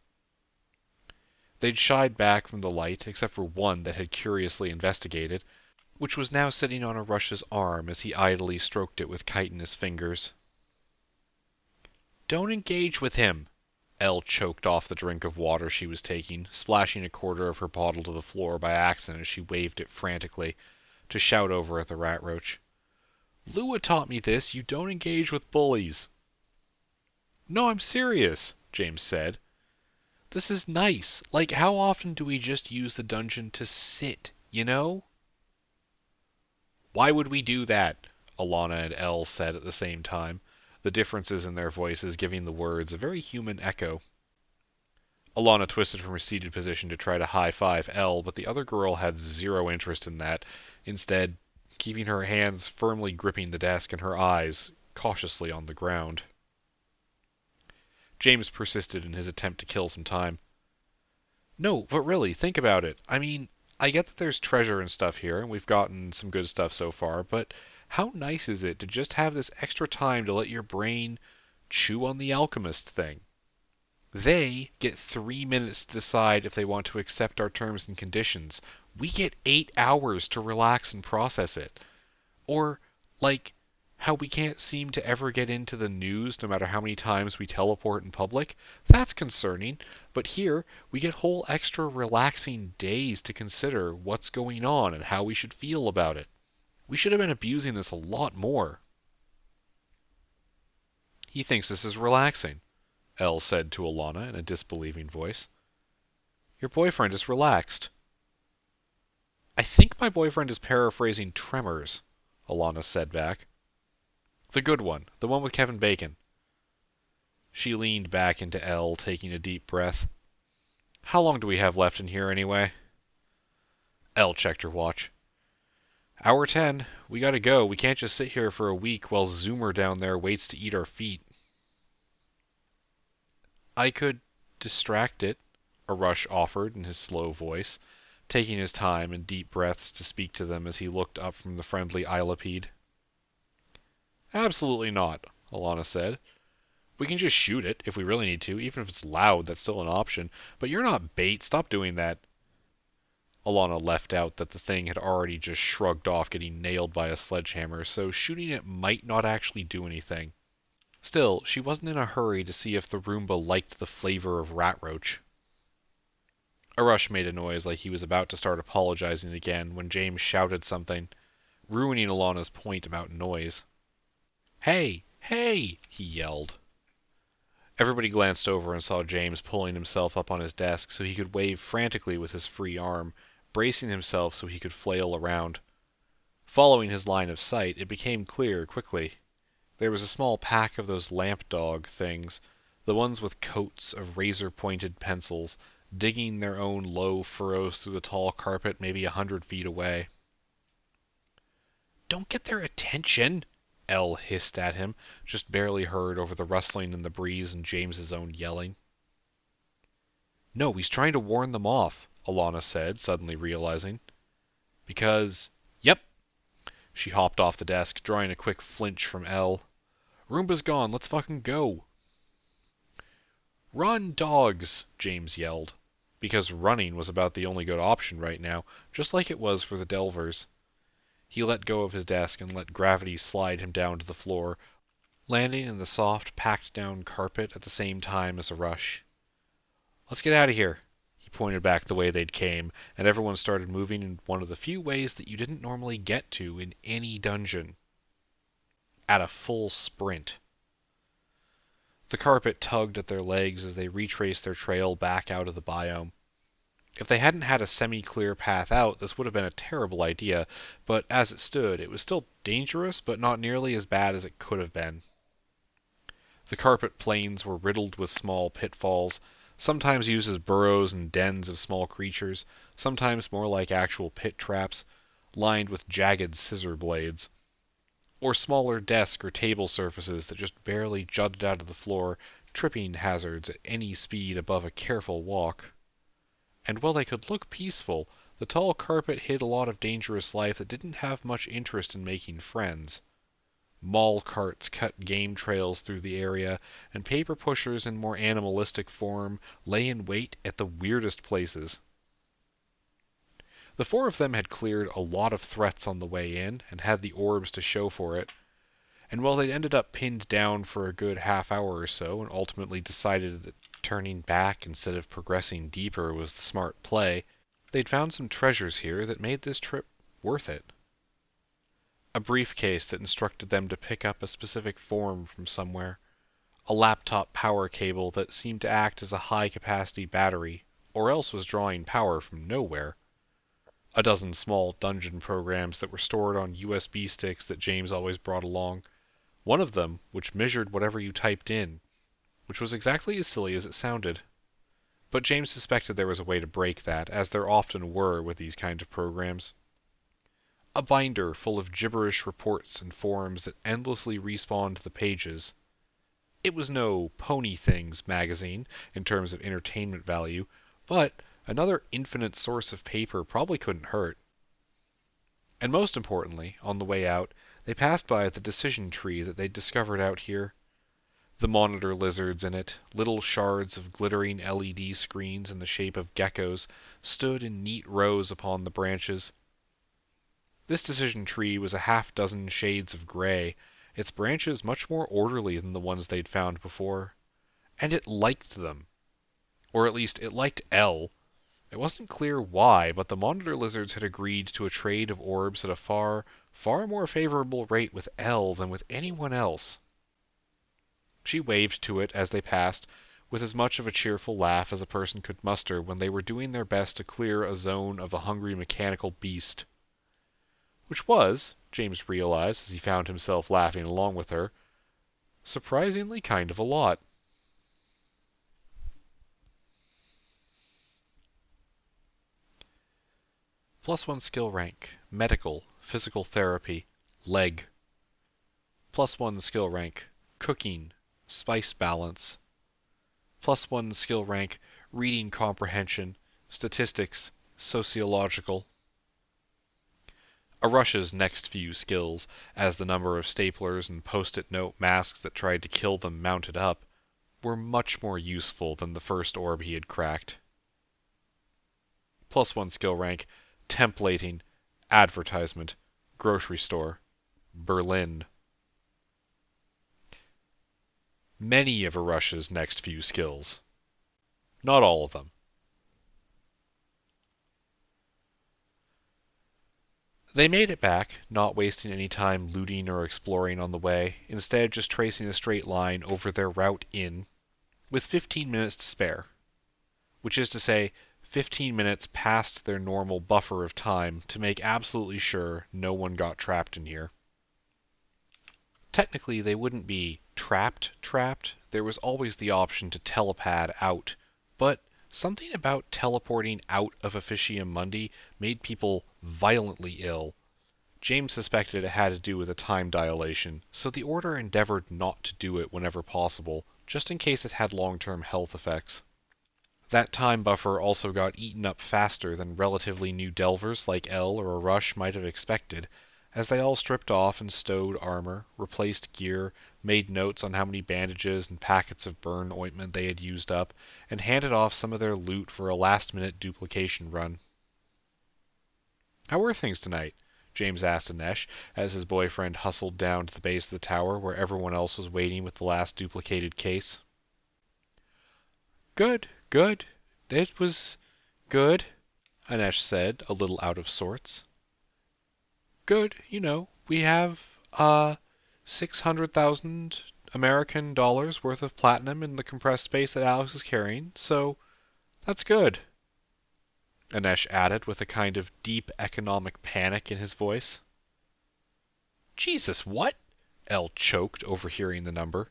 They'd shied back from the light, except for one that had curiously investigated, which was now sitting on Arush's arm as he idly stroked it with chitinous fingers. "Don't engage with him!" Elle choked off the drink of water she was taking, splashing a quarter of her bottle to the floor by accident as she waved it frantically, to shout over at the rat roach. "Lua taught me this. You don't engage with bullies." "No, I'm serious," James said. "This is nice. Like, how often do we just use the dungeon to sit, you know?" "Why would we do that?" Alana and Elle said at the same time, the differences in their voices giving the words a very human echo. Alana twisted from her seated position to try to high-five Elle, but the other girl had zero interest in that, instead keeping her hands firmly gripping the desk and her eyes cautiously on the ground. James persisted in his attempt to kill some time. "No, but really, think about it. I mean, I get that there's treasure and stuff here, and we've gotten some good stuff so far, but how nice is it to just have this extra time to let your brain chew on the alchemist thing? They get 3 minutes to decide if they want to accept our terms and conditions. We get 8 hours to relax and process it. Or, like, how we can't seem to ever get into the news no matter how many times we teleport in public. That's concerning, but here we get whole extra relaxing days to consider what's going on and how we should feel about it. We should have been abusing this a lot more." "He thinks this is relaxing," Elle said to Alana in a disbelieving voice. "Your boyfriend is relaxed." "I think my boyfriend is paraphrasing Tremors," Alana said back. "The good one, the one with Kevin Bacon." She leaned back into Elle, taking a deep breath. "How long do we have left in here, anyway?" Elle checked her watch. "Hour 10. We gotta go. We can't just sit here for a week while Zoomer down there waits to eat our feet." "I could distract it," Arush offered in his slow voice, taking his time and deep breaths to speak to them as he looked up from the friendly Illipede. "Absolutely not," Alana said. "We can just shoot it, if we really need to. Even if it's loud, that's still an option. But you're not bait. Stop doing that." Alana left out that the thing had already just shrugged off getting nailed by a sledgehammer, so shooting it might not actually do anything. Still, she wasn't in a hurry to see if the Roomba liked the flavor of rat roach. Arush made a noise like he was about to start apologizing again when James shouted something, ruining Alana's point about noise. "Hey! Hey!" he yelled. Everybody glanced over and saw James pulling himself up on his desk so he could wave frantically with his free arm, bracing himself so he could flail around. Following his line of sight, it became clear quickly. There was a small pack of those lamp dog things, the ones with coats of razor-pointed pencils, digging their own low furrows through the tall carpet maybe 100 feet away. "Don't get their attention!" Elle hissed at him, just barely heard over the rustling in the breeze and James's own yelling. "No, he's trying to warn them off," Alana said, suddenly realizing. "Because... Yep." She hopped off the desk, drawing a quick flinch from Elle. Roomba's gone, let's fucking go. Run, dogs! James yelled. Because running was about the only good option right now, just like it was for the Delvers. He let go of his desk and let gravity slide him down to the floor, landing in the soft, packed-down carpet at the same time as a rush. Let's get out of here. He pointed back the way they'd came, and everyone started moving in one of the few ways that you didn't normally get to in any dungeon. At a full sprint. The carpet tugged at their legs as they retraced their trail back out of the biome. If they hadn't had a semi-clear path out, this would have been a terrible idea, but as it stood, it was still dangerous, but not nearly as bad as it could have been. The carpet plains were riddled with small pitfalls, sometimes used as burrows and dens of small creatures, sometimes more like actual pit traps, lined with jagged scissor blades, or smaller desk or table surfaces that just barely jutted out of the floor, tripping hazards at any speed above a careful walk. And while they could look peaceful, the tall carpet hid a lot of dangerous life that didn't have much interest in making friends. Mall carts cut game trails through the area, and paper pushers in more animalistic form lay in wait at the weirdest places. The four of them had cleared a lot of threats on the way in, and had the orbs to show for it. And while they'd ended up pinned down for a good half hour or so, and ultimately decided that turning back instead of progressing deeper was the smart play, they'd found some treasures here that made this trip worth it. A briefcase that instructed them to pick up a specific form from somewhere. A laptop power cable that seemed to act as a high-capacity battery, or else was drawing power from nowhere. A dozen small dungeon programs that were stored on USB sticks that James always brought along. One of them, which measured whatever you typed in, which was exactly as silly as it sounded. But James suspected there was a way to break that, as there often were with these kinds of programs. A binder full of gibberish reports and forms that endlessly respawned the pages. It was no Pony Things magazine in terms of entertainment value, but another infinite source of paper probably couldn't hurt. And most importantly, on the way out, they passed by the decision tree that they'd discovered out here. The monitor lizards in it, little shards of glittering LED screens in the shape of geckos, stood in neat rows upon the branches. This decision tree was a half-dozen shades of gray, its branches much more orderly than the ones they'd found before. And it liked them. Or at least, it liked L. It wasn't clear why, but the monitor lizards had agreed to a trade of orbs at a far more favorable rate with L than with anyone else. She waved to it as they passed, with as much of a cheerful laugh as a person could muster when they were doing their best to clear a zone of the hungry mechanical beast. Which was, James realized as he found himself laughing along with her, surprisingly kind of a lot. +1 skill rank, medical, physical therapy, leg. +1 skill rank, cooking, spice balance. +1 skill rank, reading comprehension, statistics, sociological. Arush's next few skills, as the number of staplers and post-it note masks that tried to kill them mounted up, were much more useful than the first orb he had cracked. +1 skill rank, templating, advertisement, grocery store, Berlin. Many of Arush's next few skills. Not all of them. They made it back, not wasting any time looting or exploring on the way, instead just tracing a straight line over their route in, with 15 minutes to spare. Which is to say, 15 minutes past their normal buffer of time to make absolutely sure no one got trapped in here. Technically, they wouldn't be trapped. There was always the option to telepad out, but something about teleporting out of Officium Mundi made people violently ill. James suspected it had to do with a time dilation, so the Order endeavored not to do it whenever possible, just in case it had long-term health effects. That time buffer also got eaten up faster than relatively new delvers like L or Arush might have expected, as they all stripped off and stowed armor, replaced gear, made notes on how many bandages and packets of burn ointment they had used up, and handed off some of their loot for a last-minute duplication run. "How were things tonight?" James asked Anesh, as his boyfriend hustled down to the base of the tower where everyone else was waiting with the last duplicated case. "Good, good. It was good," Anesh said, a little out of sorts. "Good, we have, 600,000 American dollars worth of platinum in the compressed space that Alex is carrying, so that's good," Anesh added with a kind of deep economic panic in his voice. "Jesus, what?" Elle choked, overhearing the number.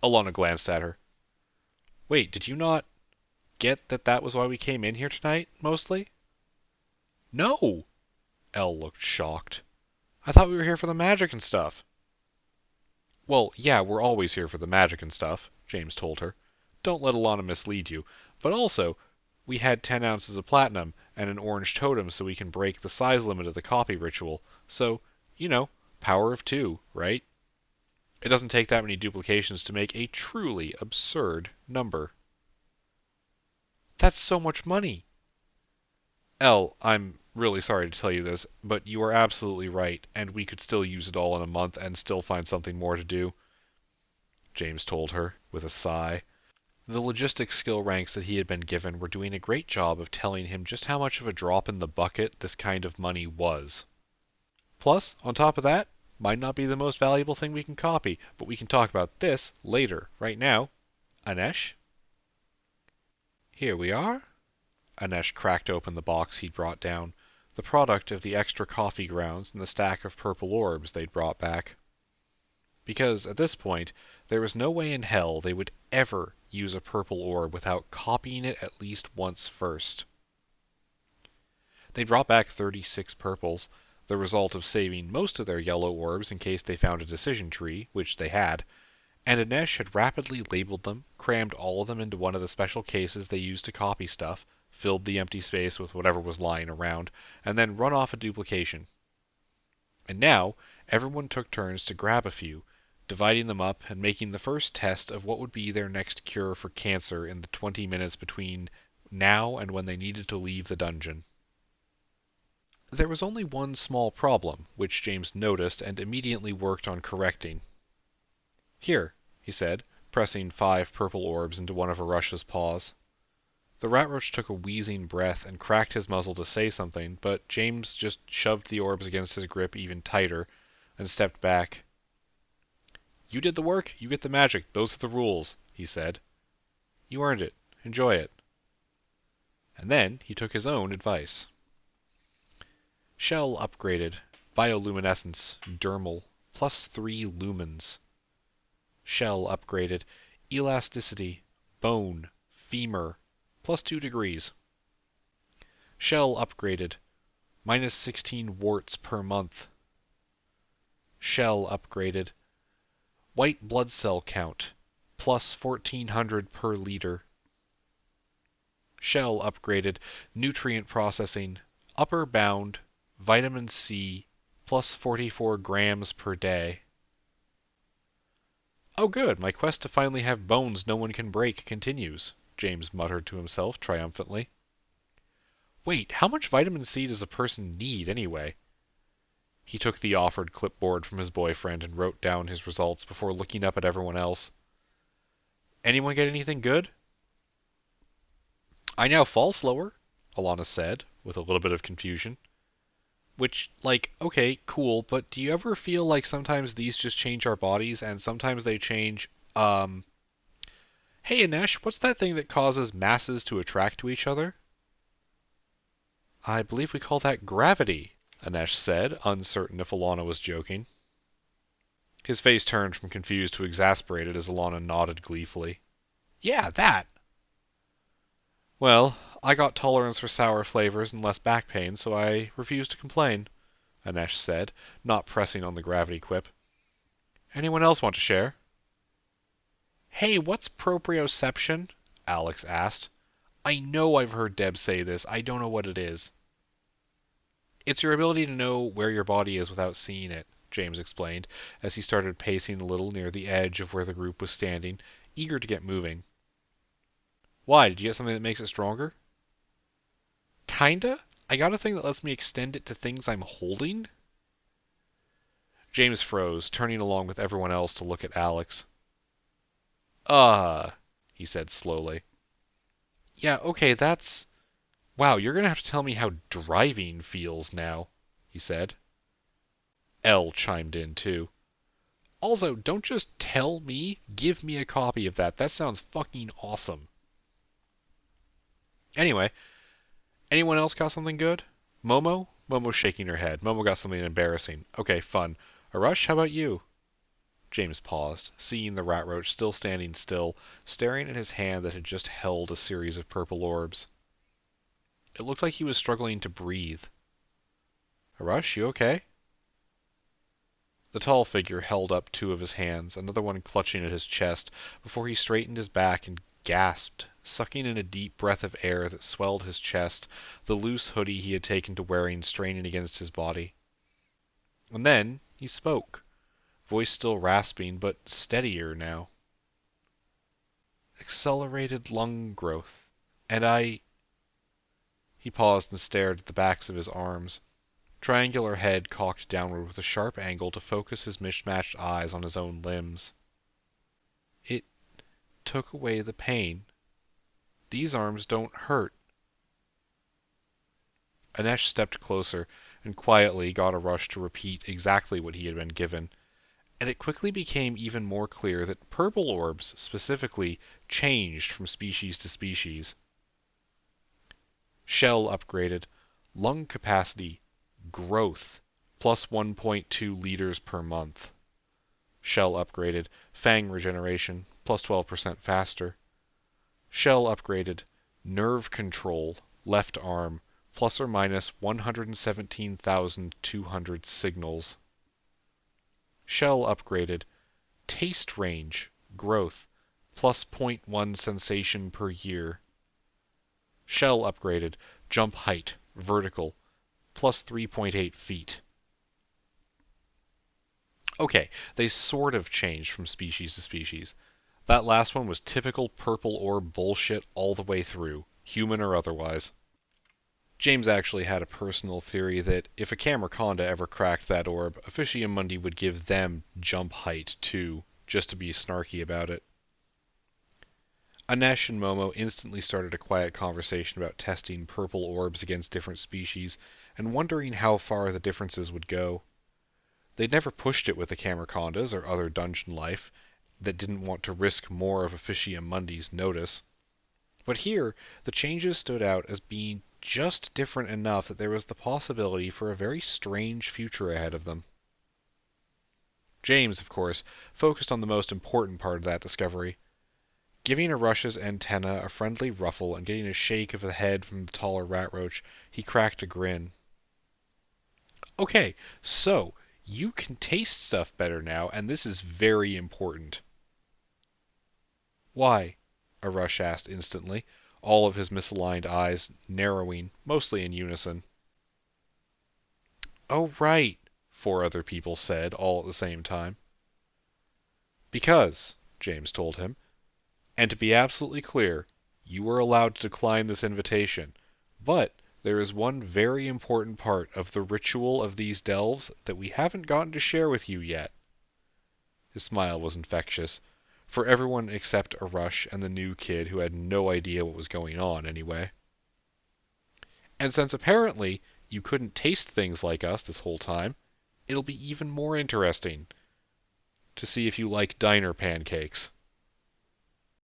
Alana glanced at her. "Wait, did you not get that was why we came in here tonight, mostly?" "No!" Elle looked shocked. "I thought we were here for the magic and stuff." "Well, yeah, we're always here for the magic and stuff," James told her. "Don't let Alana mislead you. But also, we had 10 ounces of platinum and an orange totem so we can break the size limit of the copy ritual. So, power of 2, right? It doesn't take that many duplications to make a truly absurd number." "That's so much money." "Elle, I'm really sorry to tell you this, but you are absolutely right, and we could still use it all in a month and still find something more to do," James told her, with a sigh. The logistics skill ranks that he had been given were doing a great job of telling him just how much of a drop in the bucket this kind of money was. "Plus, on top of that, might not be the most valuable thing we can copy, but we can talk about this later. Right now, Anesh?" "Here we are." Anesh cracked open the box he'd brought down, the product of the extra coffee grounds and the stack of purple orbs they'd brought back. Because, at this point, there was no way in hell they would ever use a purple orb without copying it at least once first. They brought back 36 purples, the result of saving most of their yellow orbs in case they found a decision tree, which they had, and Anesh had rapidly labeled them, crammed all of them into one of the special cases they used to copy stuff, filled the empty space with whatever was lying around, and then run off a duplication. And now, everyone took turns to grab a few, dividing them up and making the first test of what would be their next cure for cancer in the 20 minutes between now and when they needed to leave the dungeon. There was only one small problem, which James noticed and immediately worked on correcting. "Here," he said, pressing 5 purple orbs into one of Arusha's paws. The rat roach took a wheezing breath and cracked his muzzle to say something, but James just shoved the orbs against his grip even tighter and stepped back. "You did the work, you get the magic. Those are the rules," he said. "You earned it. Enjoy it." And then he took his own advice. Shell upgraded. Bioluminescence. Dermal. +3 lumens. Shell upgraded. Elasticity. Bone. Femur. +2 degrees. Shell upgraded. -16 warts per month. Shell upgraded. White blood cell count. +1400 per liter. Shell upgraded. Nutrient processing. Upper bound. Vitamin C. +44 grams per day. "Oh good, my quest to finally have bones no one can break continues," James muttered to himself triumphantly. "Wait, how much vitamin C does a person need anyway?" He took the offered clipboard from his boyfriend and wrote down his results before looking up at everyone else. "Anyone get anything good?" "I now fall slower," Alana said, with a little bit of confusion. Which, okay, cool, but do you ever feel like sometimes these just change our bodies and sometimes they change, Hey Anesh, what's that thing that causes masses to attract to each other?" "I believe we call that gravity," Anesh said, uncertain if Alana was joking. His face turned from confused to exasperated as Alana nodded gleefully. "Yeah, that!" "Well, I got tolerance for sour flavors and less back pain, so I refuse to complain," Anesh said, not pressing on the gravity quip. "Anyone else want to share?" "Hey, what's proprioception?" Alex asked. "I know I've heard Deb say this. I don't know what it is." "It's your ability to know where your body is without seeing it," James explained, as he started pacing a little near the edge of where the group was standing, eager to get moving. Why, did you get something that makes it stronger? Kinda. I got a thing that lets me extend it to things I'm holding. James froze, turning along with everyone else to look at Alex. He said slowly. Yeah, okay, that's... Wow, you're gonna have to tell me how driving feels now, he said. Elle chimed in, too. Also, don't just tell me, give me a copy of that. That sounds fucking awesome. Anyway, anyone else got something good? Momo? Momo's shaking her head. Momo got something embarrassing. Okay, fun. Arush, how about you? James paused, seeing the rat roach still standing still, staring at his hand that had just held a series of purple orbs. It looked like he was struggling to breathe. Arush, you okay? The tall figure held up two of his hands, another one clutching at his chest, before he straightened his back and gasped, sucking in a deep breath of air that swelled his chest, the loose hoodie he had taken to wearing straining against his body. And then he spoke, voice still rasping, but steadier now. Accelerated lung growth. And He paused and stared at the backs of his arms. Triangular head cocked downward with a sharp angle to focus his mismatched eyes on his own limbs. It took away the pain. These arms don't hurt. Anesh stepped closer and quietly got Arush to repeat exactly what he had been given, and it quickly became even more clear that purple orbs, specifically, changed from species to species. Shell upgraded. Lung capacity. Growth. Plus 1.2 liters per month. Shell upgraded. Fang regeneration. Plus 12% faster. Shell upgraded. Nerve control. Left arm. Plus or minus 117,200 signals. Shell upgraded. Taste range. Growth. Plus 0.1 sensation per year. Shell upgraded. Jump height. Vertical. Plus 3.8 feet. Okay, they sort of changed from species to species. That last one was typical purple orb bullshit all the way through, human or otherwise. James actually had a personal theory that if a Camerconda ever cracked that orb, Officiamundi would give them jump height too, just to be snarky about it. Anesh and Momo instantly started a quiet conversation about testing purple orbs against different species, and wondering how far the differences would go. They'd never pushed it with the Camercondas or other dungeon life that didn't want to risk more of Officiamundi's notice. But here, the changes stood out as being just different enough that there was the possibility for a very strange future ahead of them. James, of course, focused on the most important part of that discovery. Giving Arush's antenna a friendly ruffle and getting a shake of the head from the taller rat roach, he cracked a grin. Okay, so you can taste stuff better now, and this is very important. Why? Arush asked instantly, all of his misaligned eyes narrowing, mostly in unison. Oh, right, 4 other people said, all at the same time. Because, James told him, and to be absolutely clear, you are allowed to decline this invitation, but there is one very important part of the ritual of these delves that we haven't gotten to share with you yet. His smile was infectious, for everyone except Arush and the new kid who had no idea what was going on anyway. And since apparently you couldn't taste things like us this whole time, it'll be even more interesting to see if you like diner pancakes.